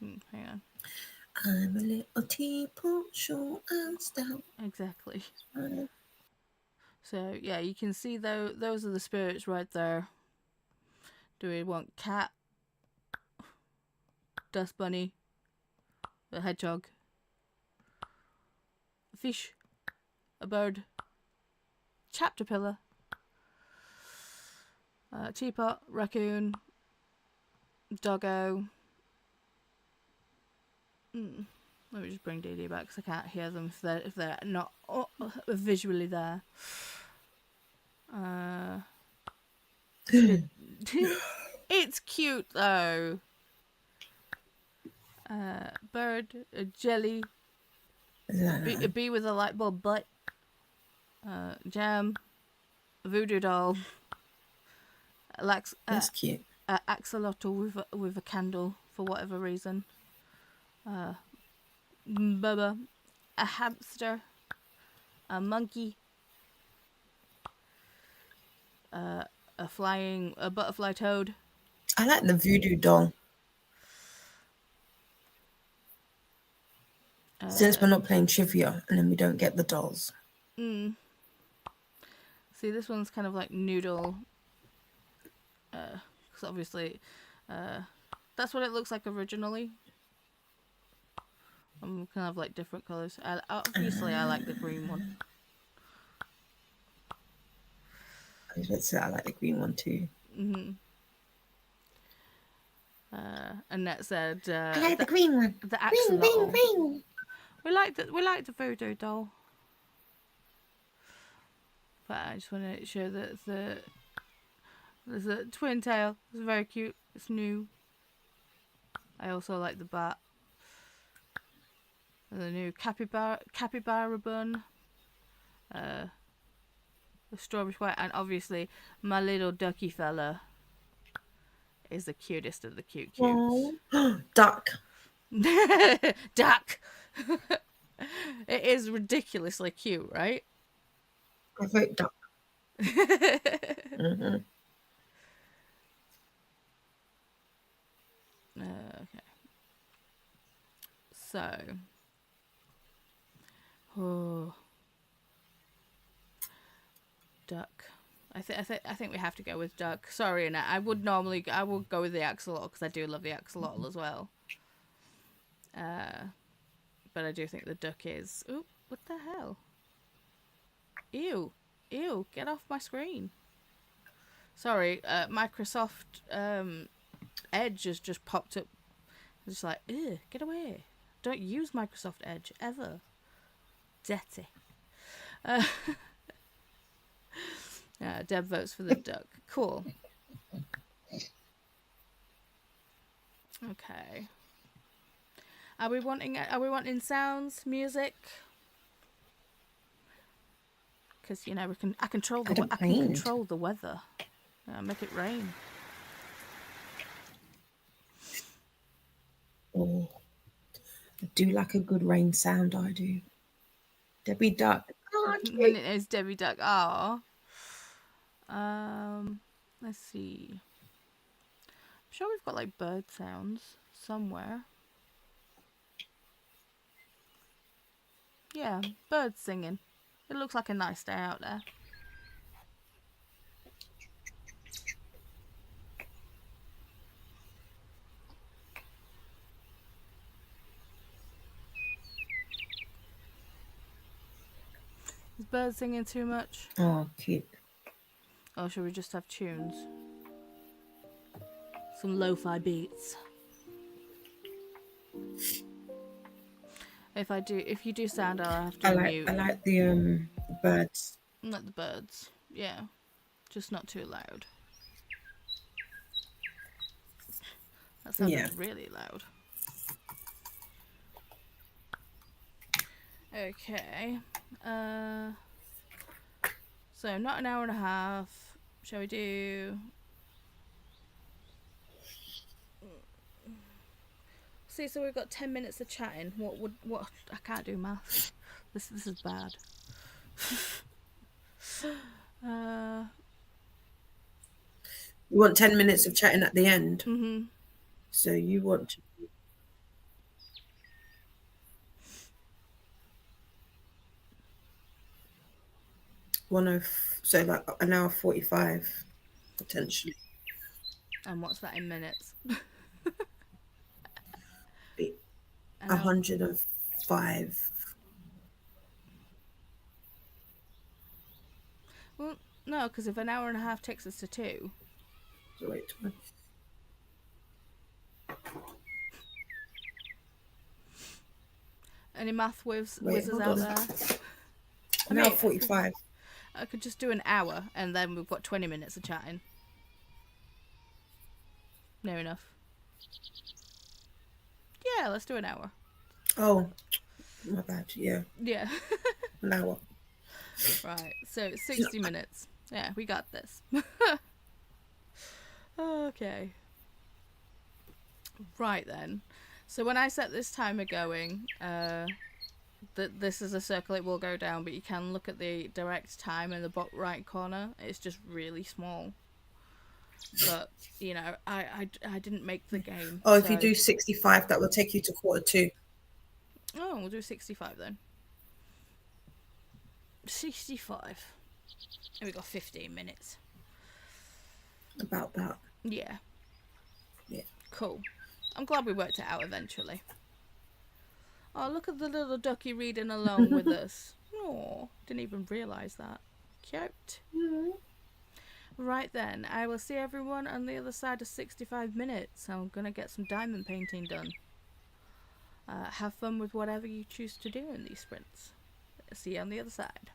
Hang on. I'm a little teapot, short and stout. Exactly. So yeah, you can see though those are the spirits right there. Do we want cat, dust bunny, a hedgehog, a fish, a bird, caterpillar, teapot, raccoon, doggo. Let me just bring Dee Dee back because I can't hear them if they're not visually there. It's cute though. Bird, a jelly, a bee with a light bulb butt, jam, a voodoo doll, That's cute. axolotl with a candle for whatever reason, Bubba, a hamster, a monkey, a butterfly toad. I like the voodoo doll. Since we're not playing trivia and then we don't get the dolls. See, this one's kind of like noodle. Because obviously, that's what it looks like originally. I'm kind of like different colours. Obviously, I like the green one. I was about to say I like the green one too. Annette said, I like the green one. The axolotl. Green. We like the voodoo doll. But I just want to show that there's a twin tail. It's very cute. It's new. I also like the bat. The new capybara bun. The strawberry white, and obviously my little ducky fella is the cutest of the cute cutes. Duck. Duck. It is ridiculously cute, right? I vote duck. Mm-hmm. Okay. So. Oh. Duck. I think we have to go with duck. Sorry, Annette. I would go with the axolotl because I do love the axolotl as well. But I do think the duck is. Ooh, what the hell? Ew, get off my screen. Sorry, Microsoft Edge has just popped up. It's just like, ew, get away. Don't use Microsoft Edge ever. Dirty. Deb votes for the duck. Cool. Okay. Are we wanting sounds, music? Because I control the I can control the weather. Make it rain. Oh, I do like a good rain sound. I do. Debbie Duck. When it is Debbie Duck. Oh. Let's see. I'm sure we've got like bird sounds somewhere. Yeah, birds singing. It looks like a nice day out there. Is bird singing too much? Oh, cute. Or should we just have tunes? Some lo-fi beats. If you do sound, I'll have to mute. I like the birds. Like the birds. Yeah. Just not too loud. That sounded really loud. Okay. So not an hour and a half. Shall we do? See, so we've got 10 minutes of chatting. What? I can't do maths. This is bad. You want 10 minutes of chatting at the end. Mm-hmm. So you want to. So like an hour 45 potentially. And what's that in minutes? 105. Well, no, because if an hour and a half takes us to 2. So wait. Any math whizzes out there? An hour 45. I could just do an hour and then we've got 20 minutes of chatting. No enough. Yeah, let's do an hour. Oh, my bad. Yeah. Yeah. An hour. Right, so 60 minutes. Yeah, we got this. Okay. Right then. So when I set this timer going, this is a circle it will go down, but you can look at the direct time in the bottom right corner. It's just really small. But, I didn't make the game. Oh, if you do 65, that will take you to 1:45. Oh, we'll do 65 then. 65. And we got 15 minutes. About that. Yeah. Yeah. Cool. I'm glad we worked it out eventually. Oh, look at the little ducky reading along with us. Oh, didn't even realise that. Cute. Mm-hmm. Right then, I will see everyone on the other side of 65 minutes. I'm going to get some diamond painting done. Have fun with whatever you choose to do in these sprints. See you on the other side.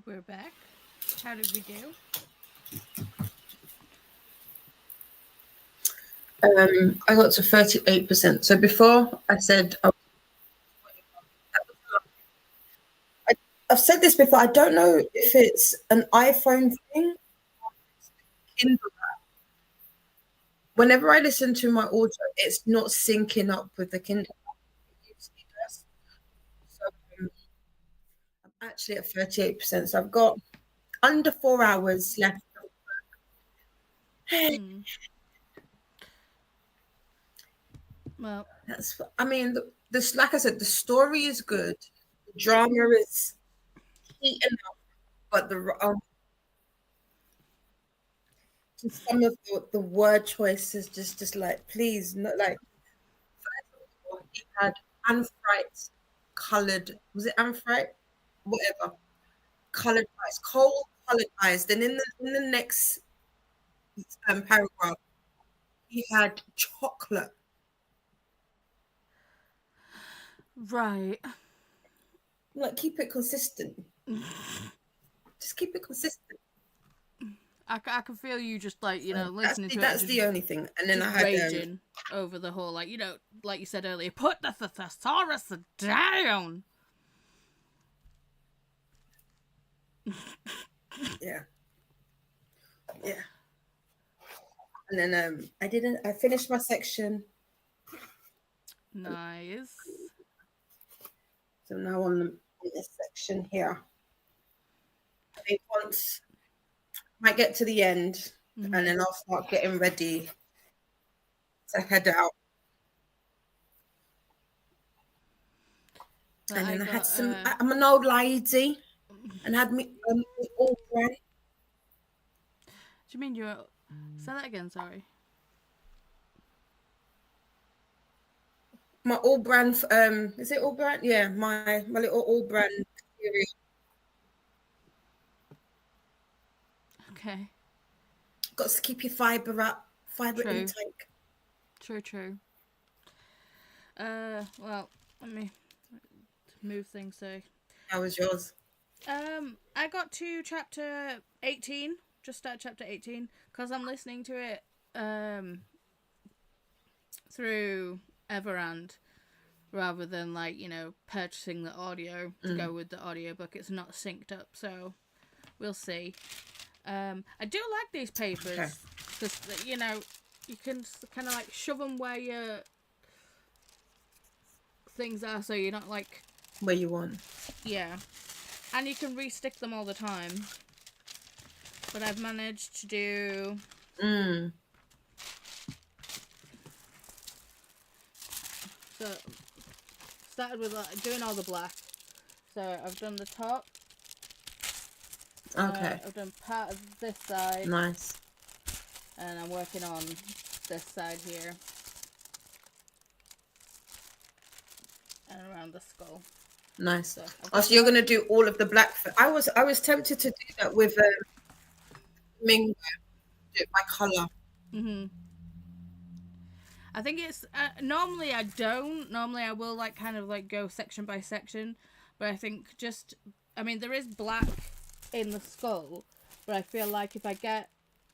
We're back. How did we do? I got to 38%. So before I said, I've said this before. I don't know if it's an iPhone thing. Kindle. Whenever I listen to my audio, it's not syncing up with the Kindle. It usually does. So I'm actually at 38%. So I've got under 4 hours left. Hmm. Well, That's. I mean, this, like I said, the story is good. The drama is heat enough, but just some of the word choices just like, please, not like. He had Anthrites coloured. Was it Anthrite? Whatever. Coloured eyes, cold coloured eyes. Then in the next paragraph, he had chocolate. right. Like, keep it consistent. Just keep it consistent. I can feel you just like, you know, So listening to it. that's Just, the only thing. And then just I had raging over the whole, like, you know, like you said earlier, put the thesaurus down. yeah. And then I finished my section. Nice. So now on this section here. I think once I get to the end, and then I'll start getting ready to head out. But And then I got, had some. I'm an old lady, and had me all brand. Do you mean you're? Say that again. Sorry. My all brand. Is it all brand? Yeah, my little all brand cereal. Okay. Got to keep your fiber up, fiber True. intake. True. Well, let me move things so. How was yours? I got to chapter 18. Just started chapter 18 because I'm listening to it through Everand rather than, like, you know, purchasing the audio to go with the audiobook. It's not synced up, so we'll see. I do like these papers because, you know, you can kind of like shove them where your things are, so you're not like, Where you want? yeah, and you can re-stick them all the time. But I've managed to do so started with doing all the black. So I've done the top. Okay. I've done part of this side. Nice. And I'm working on this side here. And around the skull. Nice. So So you're gonna do all of the black. I was tempted to do that with Ming, do it by color. I think it's normally I don't. Normally I will like kind of like go section by section, but I think just there is black in the skull, but I feel like if I get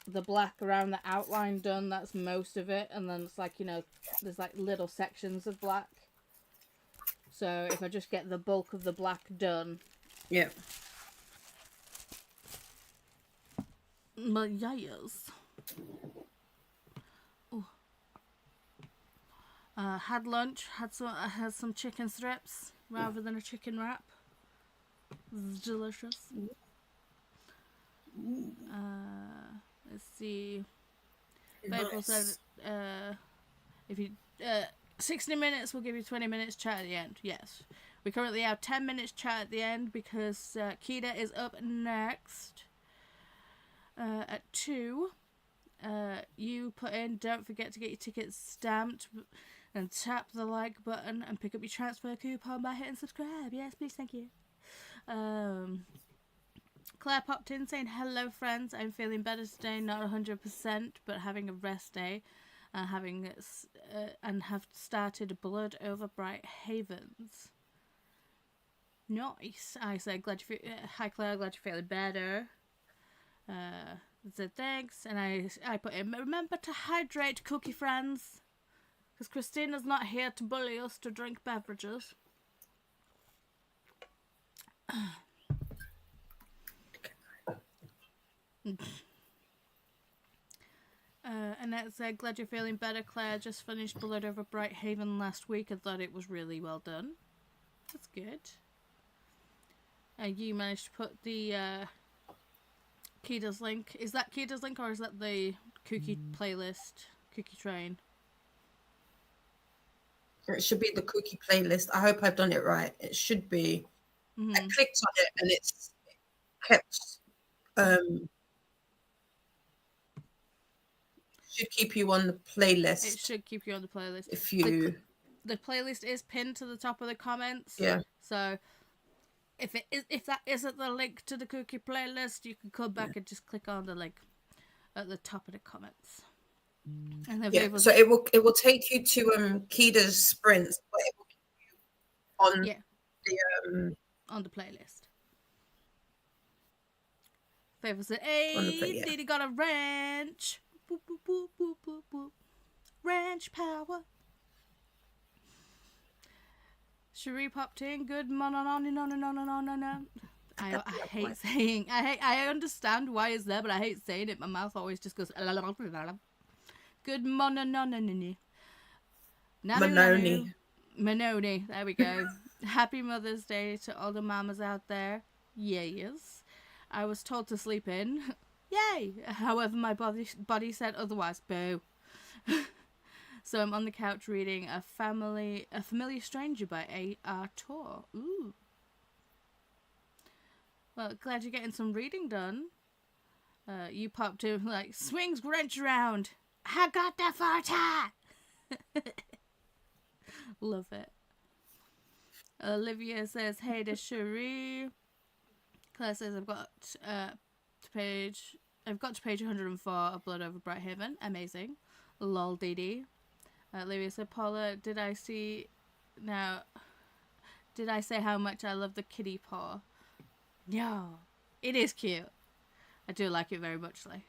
the black around the outline done, that's most of it, and then it's like, you know, there's like little sections of black. So if I just get the bulk of the black done, Yeah. but yes. Had lunch. I had some chicken strips rather than a chicken wrap. It's delicious. Let's see. April said, if you 60 minutes will give you 20 minutes chat at the end. Yes. We currently have 10 minutes chat at the end because Kida is up next at 2. You put in, don't forget to get your tickets stamped and tap the like button and pick up your transfer coupon by hitting subscribe. Yes, please, thank you. Claire popped in saying, hello friends, I'm feeling better today, not 100%, but having a rest day. And have started Blood Over Bright Havens. Nice. I said, hi Claire, glad you're feeling better. Said thanks, and I put in, remember to hydrate, KuKi friends, because Christina's not here to bully us to drink beverages. Annette said, glad you're feeling better, Claire. Just finished Blood Over Bright Haven last week and thought it was really well done. That's good. You managed to put the Kida's link. Is that Kida's link or is that the KuKi playlist? KuKi train? It should be the KuKi playlist. I hope I've done it right. It should be. I clicked on it and it's kept should keep you on the playlist. It should keep you on the playlist. If you the playlist is pinned to the top of the comments. Yeah. So if that isn't the link to the KuKi playlist, you can come back and just click on the link at the top of the comments. And then so it will take you to Kida's sprints, but it will keep you on the playlist. Favor said, hey, Didi got a ranch. Boop, boop, boop, boop, boop, boop. Ranch power. Cherie popped in. Good morning. No. I hate saying. I understand why it's there, but I hate saying it. My mouth always just goes. Good morning. Manoni. There we go. Happy Mother's Day to all the mamas out there. Yes. I was told to sleep in. Yay! However, my body said otherwise. Boo. So I'm on the couch reading A Familiar Stranger by A.R. Tor. Ooh. Well, glad you're getting some reading done. You popped in like, swings wrench around. I got the farta! Love it. Olivia says, hey to Cherie. Claire says, I've got to page 104 of Blood Over Bright Haven. Amazing. Lol Didi. Olivia said, Paula, did I say how much I love the kitty paw? No. It is cute. I do like it very much, like.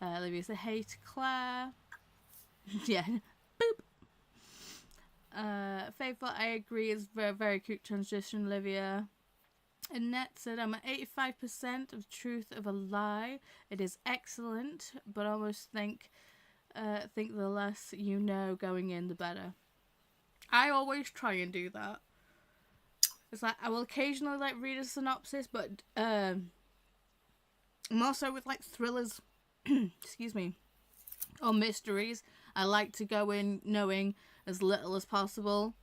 Olivia said, hey to Claire. Yeah. Boop. Faithful, I agree, is very, very cute transition, Olivia. Annette said, I'm at 85% of Truth of a Lie. It is excellent, but I almost think the less you know going in, the better. I always try and do that. It's like, I will occasionally like read a synopsis, but more so with like thrillers, excuse me, or mysteries. I like to go in knowing as little as possible.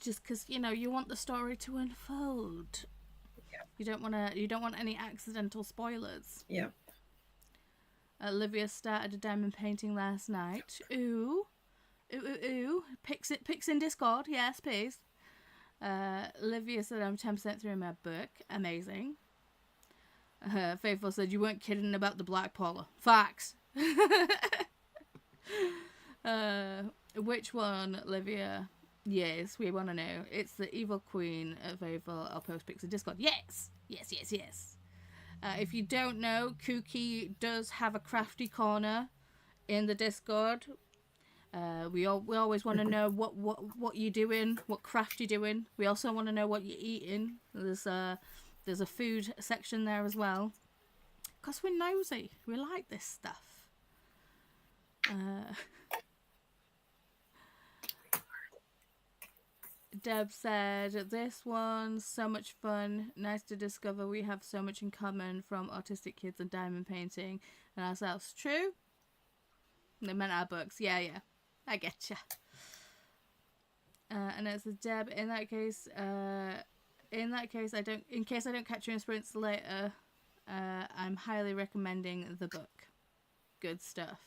Just because, you know, you want the story to unfold. Yeah. You don't want any accidental spoilers. Yeah. Olivia started a diamond painting last night. Ooh. Pics in Discord. Yes, please. Olivia said, I'm 10% through my book. Amazing. Faithful said, you weren't kidding about the Black Paula. Facts. Which one, Olivia? Yes, we want to know. It's the Evil Queen of Faithful. I'll post pics in Discord. Yes. If you don't know, KuKi does have a crafty corner in the Discord. We always want to know what you're doing, what craft you're doing. We also want to know what you're eating. There's a food section there as well. Because we're nosy. We like this stuff. Deb said, this one's so much fun. Nice to discover we have so much in common from autistic kids and diamond painting and ourselves. True? They meant our books. Yeah. I getcha. And it's a Deb. In that case, I don't. In case I don't catch you in sprints later, I'm highly recommending the book. Good stuff.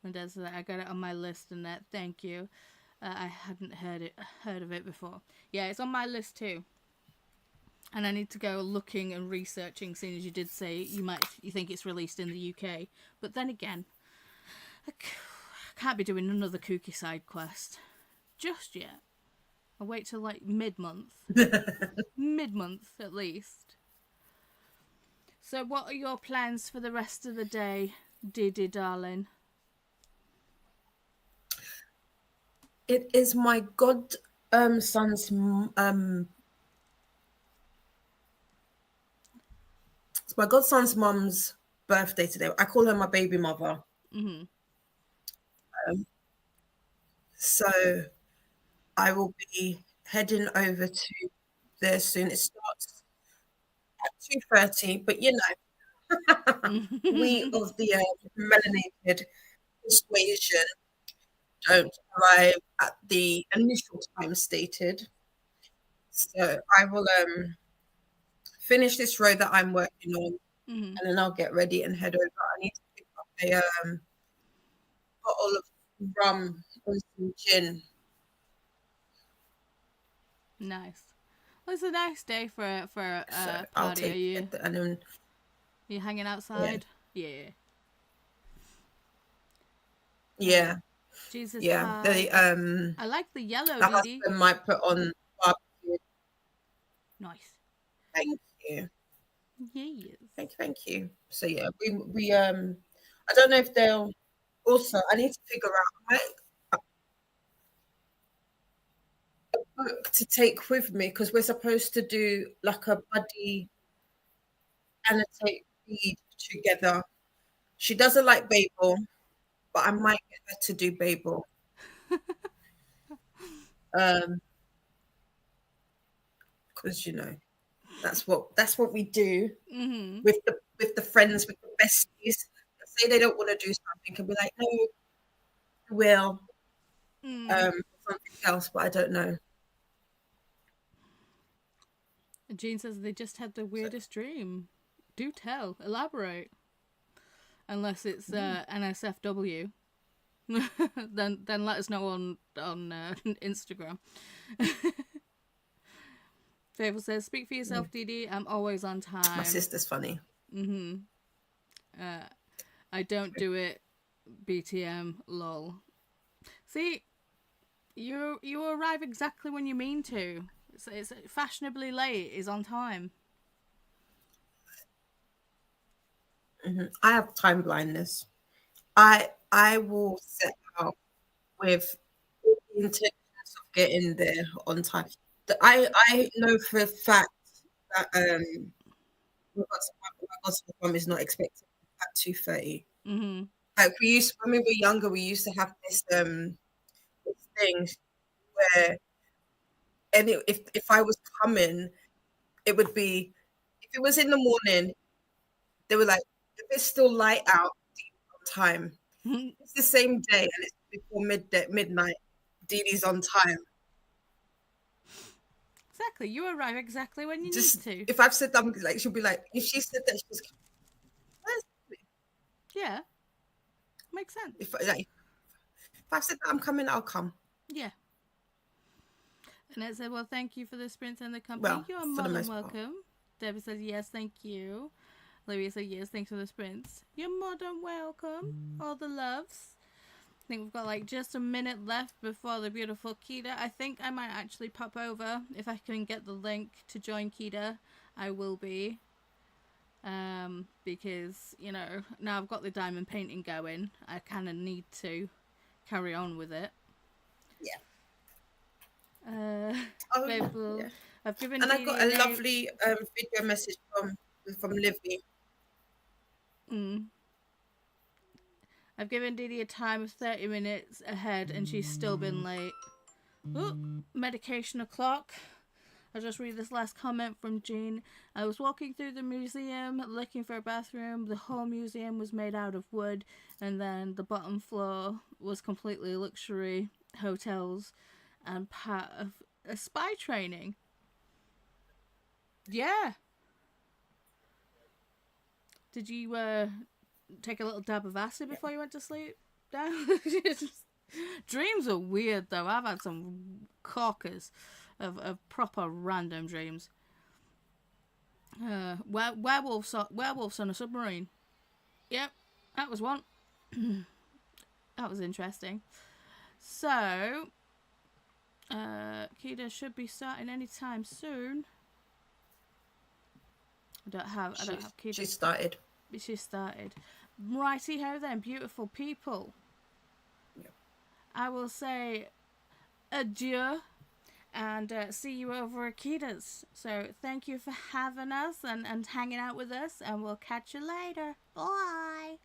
And Deb said, I got it on my list, and that. Thank you. I hadn't heard of it before. Yeah, it's on my list too. And I need to go looking and researching, seeing as you did say you think it's released in the UK. But then again, I can't be doing another KuKi side quest just yet. I'll wait till like mid-month. Mid-month at least. So what are your plans for the rest of the day, Didi darling? It is my godson's it's my godson's mum's birthday today. I call her my baby mother. Mm-hmm. So I will be heading over to there soon. It starts at 2:30, but you know, we of the melanated persuasion don't arrive at the initial time stated. So I will finish this row that I'm working on, Mm-hmm. and then I'll get ready and head over. I need to pick up a bottle of rum and some gin. Nice. Well, it's a nice day for a So I'll party. take Are you it, and then hanging outside? Yeah. yeah, Jesus. yeah. Hi. The I like the yellow, the Didi. husband might put on barbecue. Nice. Thank you. Yes. Thank you. So yeah, we I don't know if they'll also. I need to figure out a book to take with me because we're supposed to do like a buddy annotate read together. She doesn't like Babel, but I might get her to do Babel. Because you know that's what we do Mm-hmm. with the friends, with the besties. Say they don't want to do something, and be like, no, we will. Something else, but I don't know. Jean says they just had the weirdest dream. Do tell. Elaborate. Unless it's NSFW. then let us know on Instagram. Fable says, speak for yourself, Didi. I'm always on time. My sister's funny. I don't do it. BTM lol. See, you arrive exactly when you mean to. It's fashionably late is on time. I have time blindness. I will set out with all the intentions of getting there on time. I know for a fact that my husband's mum is not expecting at 2:30. Mm-hmm. Like when we were younger, we used to have this thing where if I was coming, it would be if it was in the morning, they were like, if it's still light out on time. It's the same day and it's before midnight. Didi's on time. Exactly. You arrive exactly when you Just need to. if I've said that, like she'll be like, if she said that, she's Yeah. Makes sense. if I've said that I'm coming, I'll come. Yeah. And it said, well, thank you for the sprint and the company. Well, You're for more the than most welcome. part. Debbie says, yes, thank you. Olivia said, yes, thanks for the sprints. You're more than welcome. All the loves. I think we've got like just a minute left before the beautiful Kida. I think I might actually pop over. If I can get the link to join Kida, I will be. Because, you know, now I've got the diamond painting going, I kind of need to carry on with it. Yeah. Fable. Yeah. I've given And I Didi got a lovely video message from Livy. I've given Didi a time of 30 minutes ahead and she's still been late. Ooh, medication o'clock. I'll just read this last comment from Jean. I was walking through the museum looking for a bathroom. The whole museum was made out of wood, and then the bottom floor was completely luxury hotels and part of a spy training. Yeah. Did you take a little dab of acid before you went to sleep? Dreams are weird though. I've had some corkers of proper random dreams. Werewolves on a submarine. Yep, that was one. That was interesting. So, Kida should be starting anytime soon. I don't have Kida. She started. She started. Righty ho then, beautiful people. Yep. I will say adieu and see you over at Kida's. So thank you for having us and hanging out with us, and we'll catch you later. Bye.